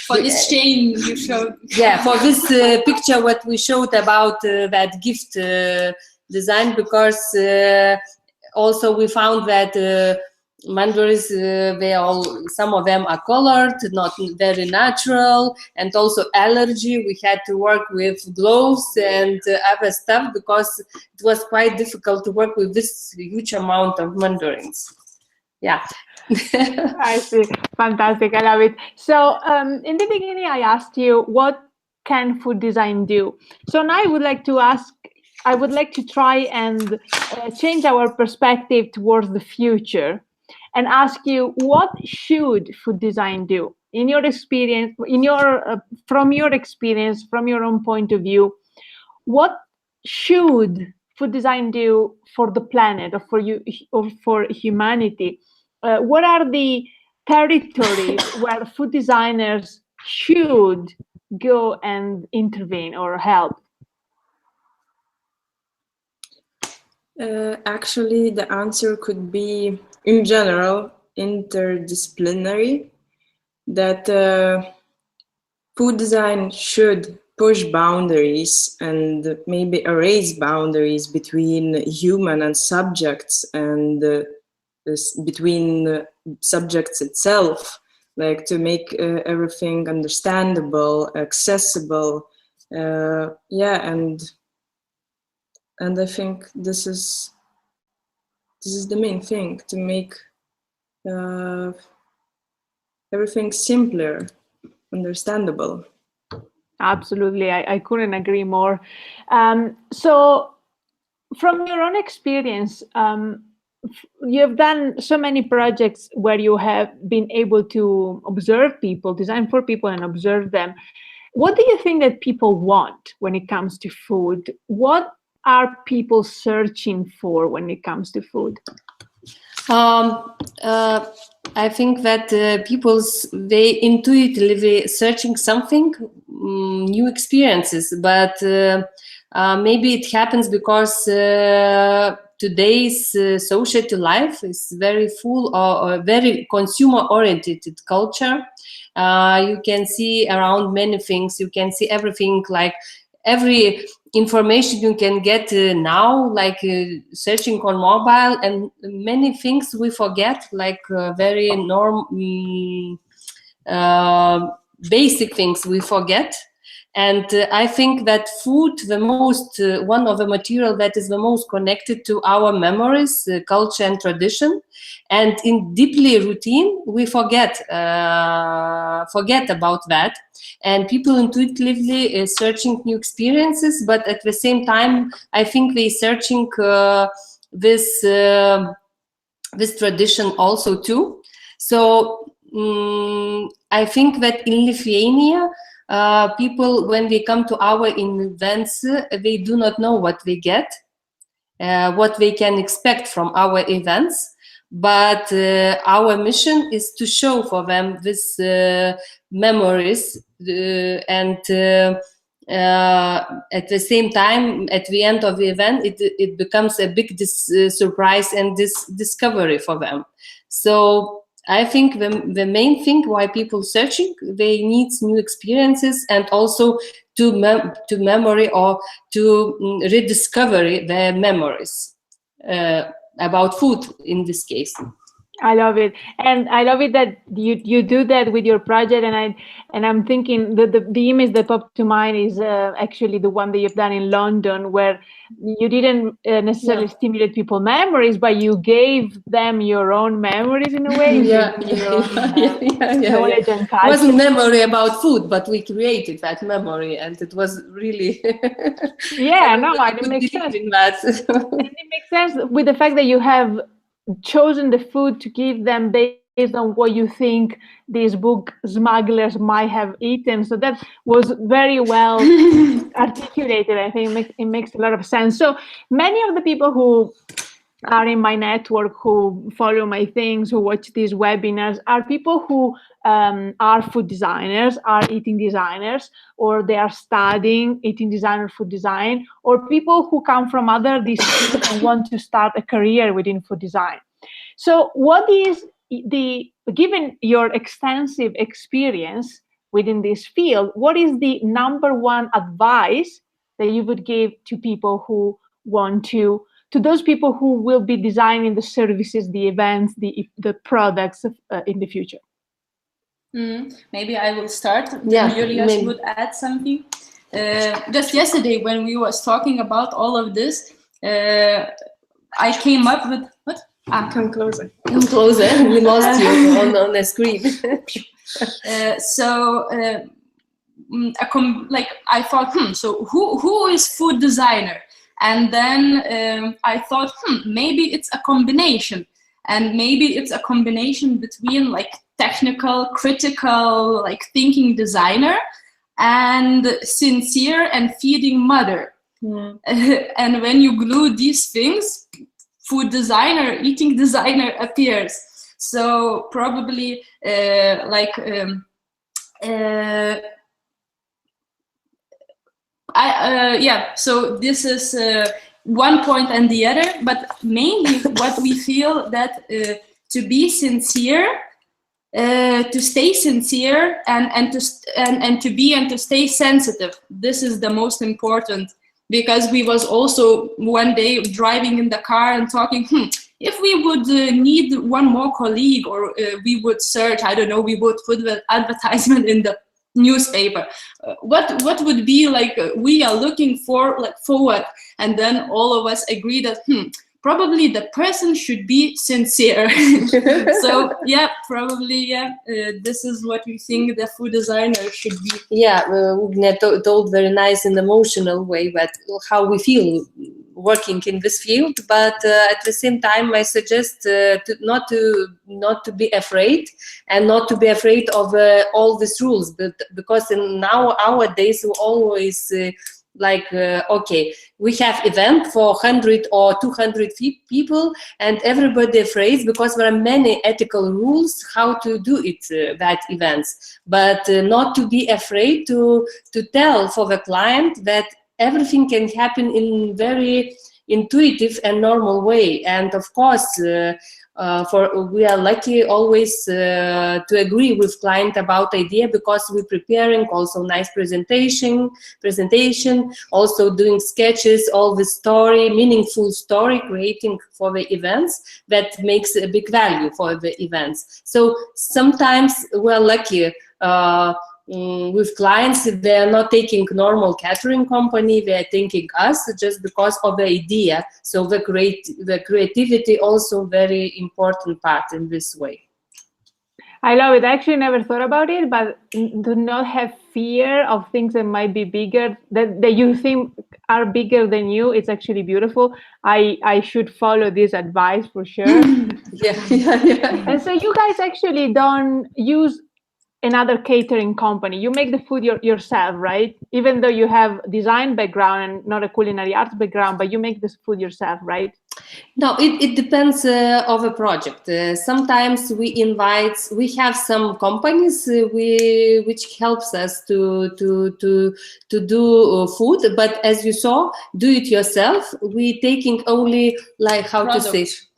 For this chain you showed. Yeah, for this picture what we showed about that gift design, because also we found that mandarins, some of them are colored, not very natural, and also allergy. We had to work with gloves and other stuff, because it was quite difficult to work with this huge amount of mandarins. Yeah. I see. Fantastic. I love it. So in the beginning, I asked you, what can food design do? So now I would like to try and change our perspective towards the future, and ask you, what should food design do? In your experience, from your experience, from your own point of view, what should food design do for the planet, or for you, or for humanity? What are the territories where food designers should go and intervene or help? Actually, the answer could be, in general, interdisciplinary. That food design should push boundaries and maybe erase boundaries between human and subjects, and between subjects itself, like to make everything understandable, accessible. Yeah, and I think this is the main thing, to make everything simpler, understandable. Absolutely, I couldn't agree more. So, from your own experience, you have done so many projects where you have been able to observe people, design for people and observe them. What do you think that people want when it comes to food? What are people searching for when it comes to food? I think that they intuitively searching something, new experiences, but maybe it happens because today's society life is very full or very consumer-oriented culture. You can see around many things. You can see everything, like every information you can get now, like searching on mobile, and many things we forget, like very basic things we forget. And I think that food, the most one of the material that is the most connected to our memories, culture and tradition, and in deeply routine we forget about that. And people intuitively searching new experiences, but at the same time I think they searching this tradition also too. So I think that in Lithuania, people, when they come to our events, they do not know what they get, what they can expect from our events. But our mission is to show for them these memories, and at the same time, at the end of the event, it becomes a big surprise and discovery for them. So I think the main thing why people searching, they need new experiences, and also to memory, or to rediscover their memories about food in this case. I love it, and I love it that you do that with your project. And I'm thinking that the image that popped to mind is actually the one that you've done in London, where you didn't necessarily stimulate people's memories, but you gave them your own memories in a way. Knowledge and culture. It wasn't memory about food, but we created that memory, and it was really it makes sense. And it makes sense with the fact that you have chosen the food to give them based on what you think these book smugglers might have eaten. So that was very well articulated. I think it makes a lot of sense. So many of the people who are in my network, who follow my things, who watch these webinars, are people who are food designers, are eating designers, or they are studying eating design or food design, or people who come from other disciplines and want to start a career within food design. So what is given your extensive experience within this field, what is the number one advice that you would give to people who want to those people who will be designing the services, the events, the products in the future? Maybe I will start. Julija would add something. Just yesterday, when we was talking about all of this, I came up with what? Come closer. Come closer. We lost you on the screen. I thought, so who is food designer? And then I thought, maybe it's a combination. And maybe it's a combination between like technical, critical, like thinking designer, and sincere and feeding mother. And when you glue these things, food designer, eating designer appears. So probably so this is one point and the other, but mainly what we feel that to be sincere to stay sincere and to stay sensitive. This is the most important, because we was also one day driving in the car and talking, if we would need one more colleague, or we would search, I don't know, we would put the advertisement in the newspaper, what would be like we are looking for, like forward, and then all of us agree that probably the person should be sincere. So yeah, probably this is what we think the food designer should be. Yeah, Unge told very nice and emotional way, but how we feel working in this field. But at the same time, I suggest not to be afraid, and not to be afraid of all these rules. But because nowadays we always okay, we have event for 100 or 200 people, and everybody afraid because there are many ethical rules how to do it, that events. But not to be afraid to tell for the client that everything can happen in very intuitive and normal way. And of course, we are lucky always to agree with client about idea, because we're preparing also nice presentation, also doing sketches, all the story, meaningful story, creating for the events that makes a big value for the events. So sometimes we're lucky with clients, they are not taking normal catering company, they are taking us just because of the idea. So the creativity also very important part in this way. I love it. I actually never thought about it, but do not have fear of things that might be bigger, that you think are bigger than you. It's actually beautiful. I should follow this advice for sure. Yeah. And so you guys actually don't use another catering company. You make the food yourself, right? Even though you have design background and not a culinary arts background, but you make this food yourself, right? No, it depends of a project. Sometimes we have some companies which helps us to do food, but as you saw, do it yourself. We taking only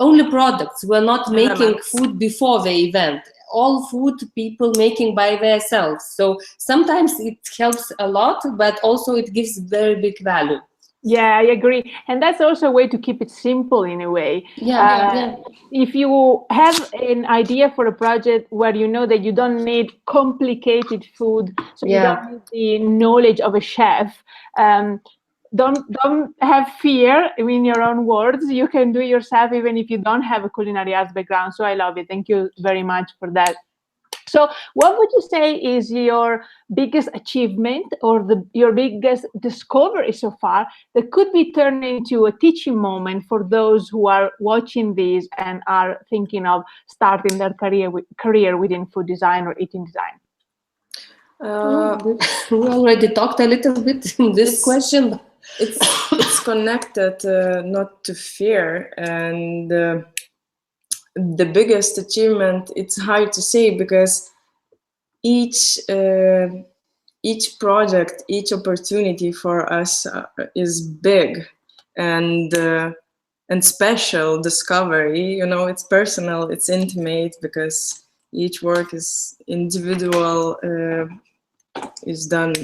only products. We're not making food before the event. All food people making by themselves. So sometimes it helps a lot, but also it gives very big value. Yeah, I agree. And that's also a way to keep it simple in a way. Yeah. If you have an idea for a project where you know that you don't need complicated food, so you don't need the knowledge of a chef, don't have fear in your own words. You can do it yourself even if you don't have a culinary arts background. So I love it. Thank you very much for that. So what would you say is your biggest achievement or your biggest discovery so far that could be turned into a teaching moment for those who are watching this and are thinking of starting their career within food design or eating design? We already talked a little bit in this question. It's connected not to fear, and the biggest achievement, it's hard to say, because each project, each opportunity for us is big and special discovery. You know, it's personal, it's intimate, because each work is individual, is done.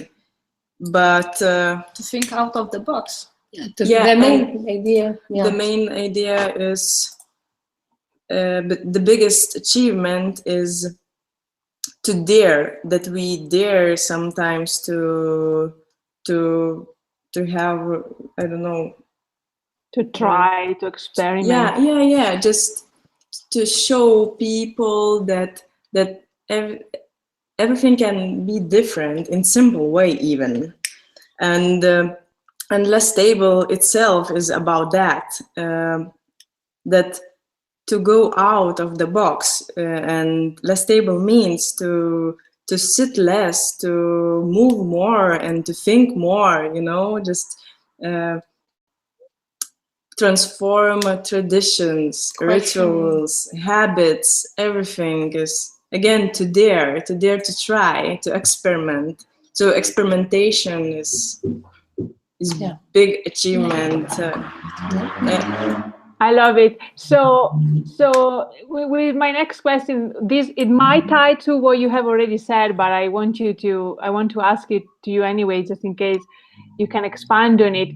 But to think out of the box. The main idea. Yeah. The main idea is, but the biggest achievement is to dare, that we dare sometimes to have, I don't know, to try, to experiment. Yeah, just to show people that everything can be different in simple way even. And Less Stable itself is about that, that to go out of the box, and Less Stable means to sit less, to move more, and to think more, you know, just transform traditions, rituals, habits, everything is, again, to dare to try, to experiment. So experimentation is big achievement. I love it. So with my next question, this it might tie to what you have already said, but I want to ask it to you anyway, just in case you can expand on it.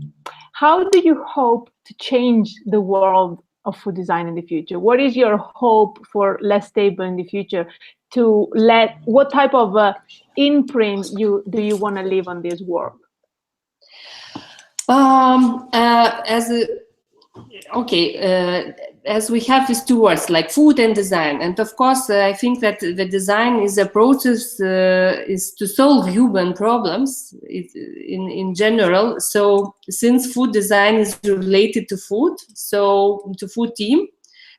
How do you hope to change the world of food design in the future? What is your hope for Less Stable in the future? What type of imprint do you want to leave on this world? As we have these two words like food and design, and of course I think that the design is a process is to solve human problems in general. So since food design is related to food, so to food team,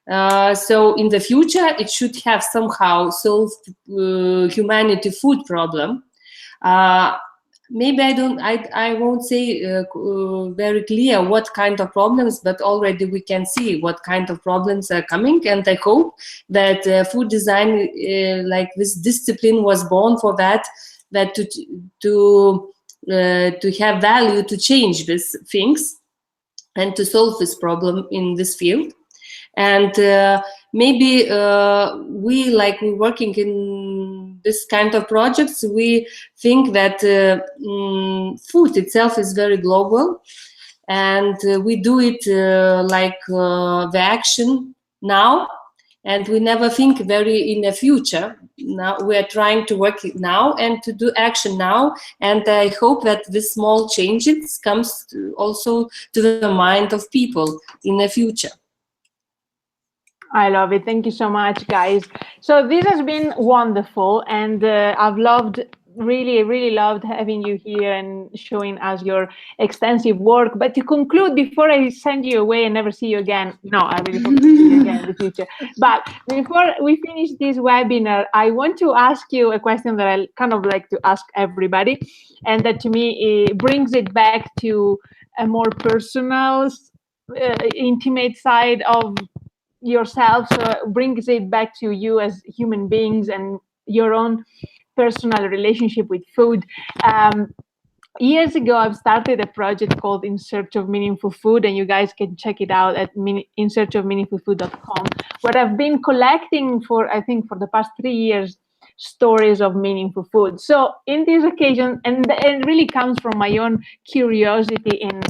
so in the future it should have somehow solved humanity food problem. Maybe I won't say very clear what kind of problems, but already we can see what kind of problems are coming, and I hope that food design, like this discipline, was born for that to have value to change these things and to solve this problem in this field. And maybe we're working in this kind of projects, we think that food itself is very global, and we do it the action now, and we never think very in the future. Now we are trying to work now and to do action now, and I hope that this small changes comes also to the mind of people in the future. I love it. Thank you so much, guys. So this has been wonderful, and I've really loved having you here and showing us your extensive work. But to conclude, before I send you away and never see you again, no, I really hope to see you again in the future. But before we finish this webinar, I want to ask you a question that I kind of like to ask everybody, and that to me it brings it back to a more personal, intimate side of yourself, so brings it back to you as human beings and your own personal relationship with food. Years ago, I've started a project called In Search of Meaningful Food, and you guys can check it out at insearchofmeaningfulfood.com, where I've been collecting for the past 3 years stories of meaningful food. So in this occasion, and it really comes from my own curiosity in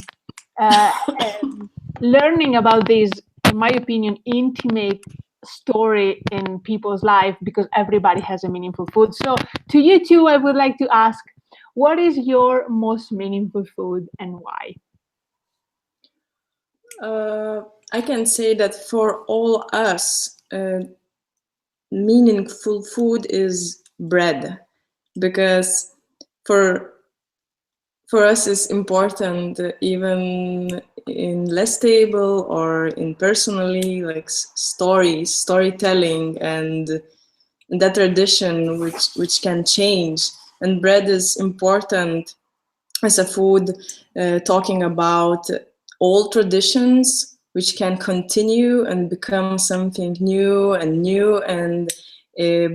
learning about this, in my opinion, intimate story in people's life, because everybody has a meaningful food. So to you too, I would like to ask, what is your most meaningful food and why? I can say that for all us, meaningful food is bread, because for us it's important, even in Less Stable or in personally, like storytelling and that tradition which can change. And bread is important as a food, talking about old traditions which can continue and become something new. And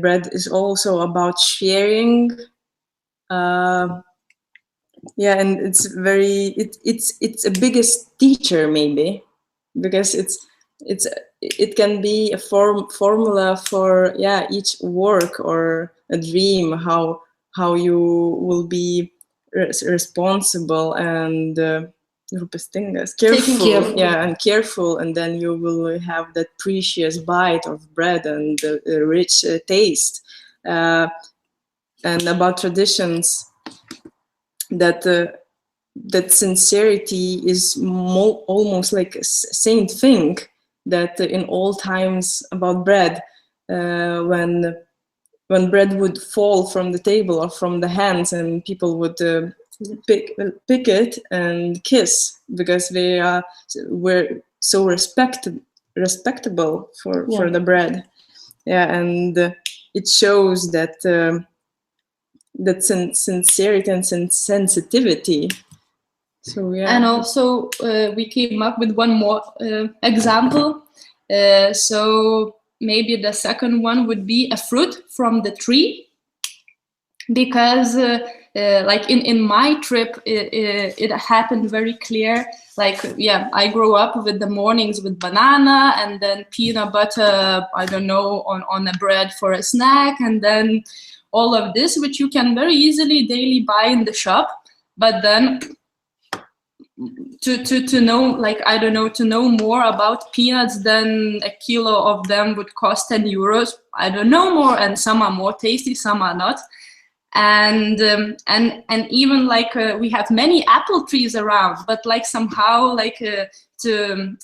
bread is also about sharing. Yeah, and it's it's a biggest teacher, maybe, because it can be a formula for each work or a dream, how you will be responsible and careful, and then you will have that precious bite of bread and the rich taste. And about traditions, that sincerity is almost like a saint thing, that in all times about bread, when bread would fall from the table or from the hands, and people would pick it and kiss, because they were so respectable for the bread. And it shows that sincerity and sensitivity. So and also we came up with one more example. So maybe the second one would be a fruit from the tree. because like in my trip, it happened very clear. Like, yeah, I grew up with the mornings with banana and then peanut butter, I don't know, on a bread for a snack, and then all of this, which you can very easily daily buy in the shop. But then to know, like, I don't know, to know more about peanuts, then a kilo of them would cost 10 euros. I don't know more, and some are more tasty, some are not. And even like we have many apple trees around, but like somehow like to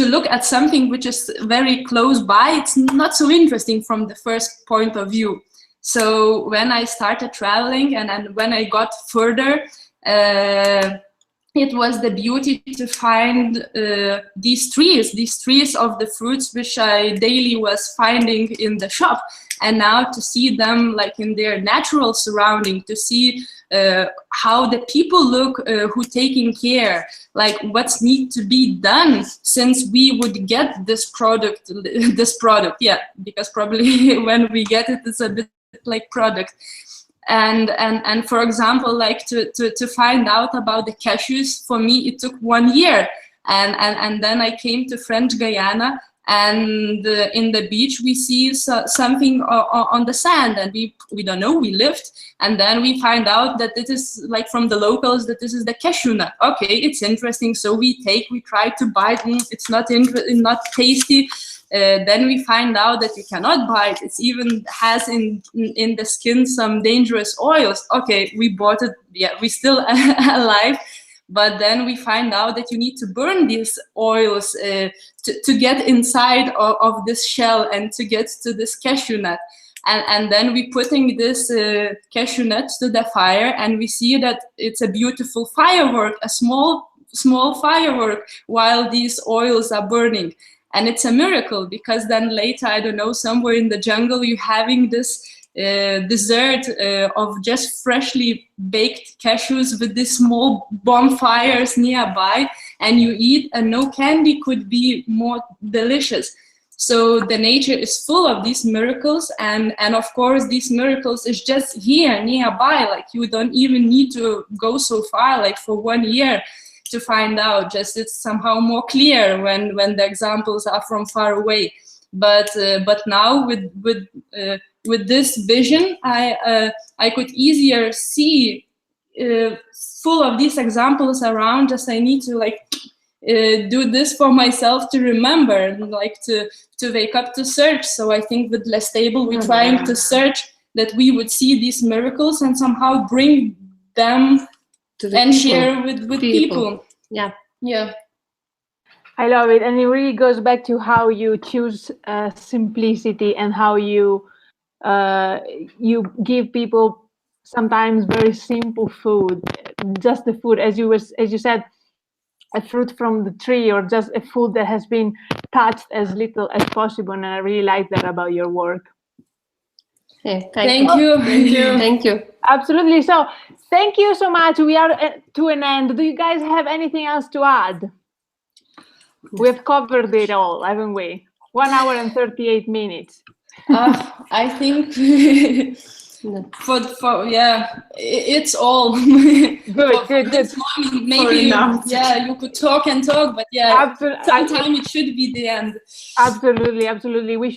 look at something which is very close by, it's not so interesting from the first point of view. So when I started traveling and when I got further, it was the beauty to find these trees of the fruits which I daily was finding in the shop, and now to see them like in their natural surrounding, to see how the people look who taking care, like what's need to be done since we would get this product, yeah, because probably when we get it, it's a bit like product. And for example, like to find out about the cashews, for me it took 1 year, and then I came to French Guyana, and in the beach we see something on the sand, and we don't know, we lift, and then we find out that it is like from the locals that this is the cashew nut. Okay, it's interesting, so we try to bite, it's not tasty. Then we find out that you cannot bite. It even has in the skin some dangerous oils. Okay, we bought it. Yeah, we still alive. But then we find out that you need to burn these oils to get inside of this shell and to get to this cashew nut. And then we putting this cashew nut to the fire, and we see that it's a beautiful firework, a small firework, while these oils are burning. And it's a miracle, because then later, I don't know, somewhere in the jungle, you're having this dessert of just freshly baked cashews with these small bonfires nearby, and you eat, and no candy could be more delicious. So the nature is full of these miracles, and of course these miracles is just here nearby. Like, you don't even need to go so far, like for 1 year, to find out. Just it's somehow more clear when the examples are from far away. But now with this vision, I could easier see full of these examples around. Just I need to like do this for myself to remember, like to wake up to search. So I think with Less Stable, we're trying to search that we would see these miracles and somehow bring them to and people. Share with people. Yeah. I love it, and it really goes back to how you choose simplicity, and how you give people sometimes very simple food, just the food, as you said, a fruit from the tree, or just a food that has been touched as little as possible. And I really like that about your work. Hey, thank you. Absolutely. So thank you so much. We are to an end. Do you guys have anything else to add? We've covered it all, haven't we? 1 hour and 38 minutes. I think for yeah, it's all good. This moment, maybe you could talk, but yeah, sometimes it should be the end. Absolutely. We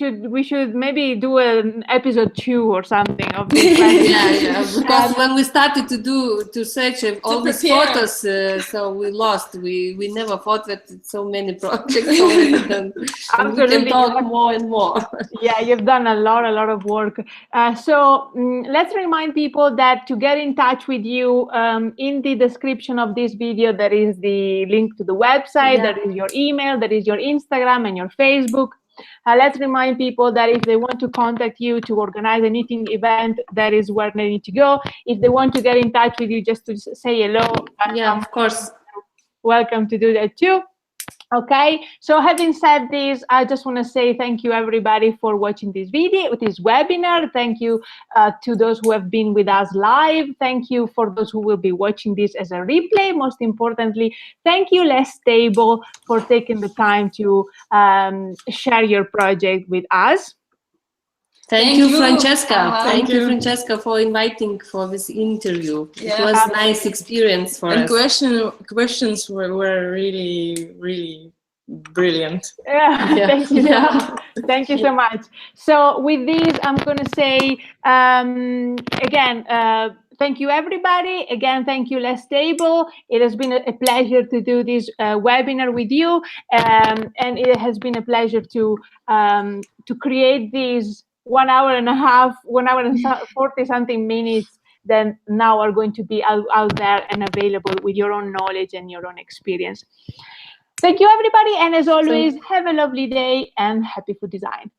should maybe do an episode 2 or something of this. yeah. Because when we started to search all these photos, so we lost. We never thought that so many projects already done. Absolutely. We can talk more and more. Yeah, you've done a lot of work. So let's remind people that to get in touch with you, in the description of this video, there is the link to the website, there is your email, there is your Instagram and your Facebook. Let's remind people that if they want to contact you to organize a knitting event, that is where they need to go. If they want to get in touch with you just to say hello, of course, welcome to do that too. Okay, so having said this, I just want to say thank you everybody for watching this video, this webinar. Thank you to those who have been with us live. Thank you for those who will be watching this as a replay. Most importantly, thank you, Less Stable, for taking the time to share your project with us. Thank you, Francesca. Anna. Thank you, Francesca, for inviting for this interview. Yeah. It was a nice experience for And us. questions were really, really brilliant. Yeah, Yeah. thank you so Yeah. much. Thank you so much. So with this, I'm going to say again, thank you everybody. Again, thank you Less Stable. It has been a pleasure to do this webinar with you, and it has been a pleasure to create these 1 hour and a half, 1 hour and 40 something minutes that now are going to be out there and available with your own knowledge and your own experience. Thank you, everybody. And as always, have a lovely day and happy food design.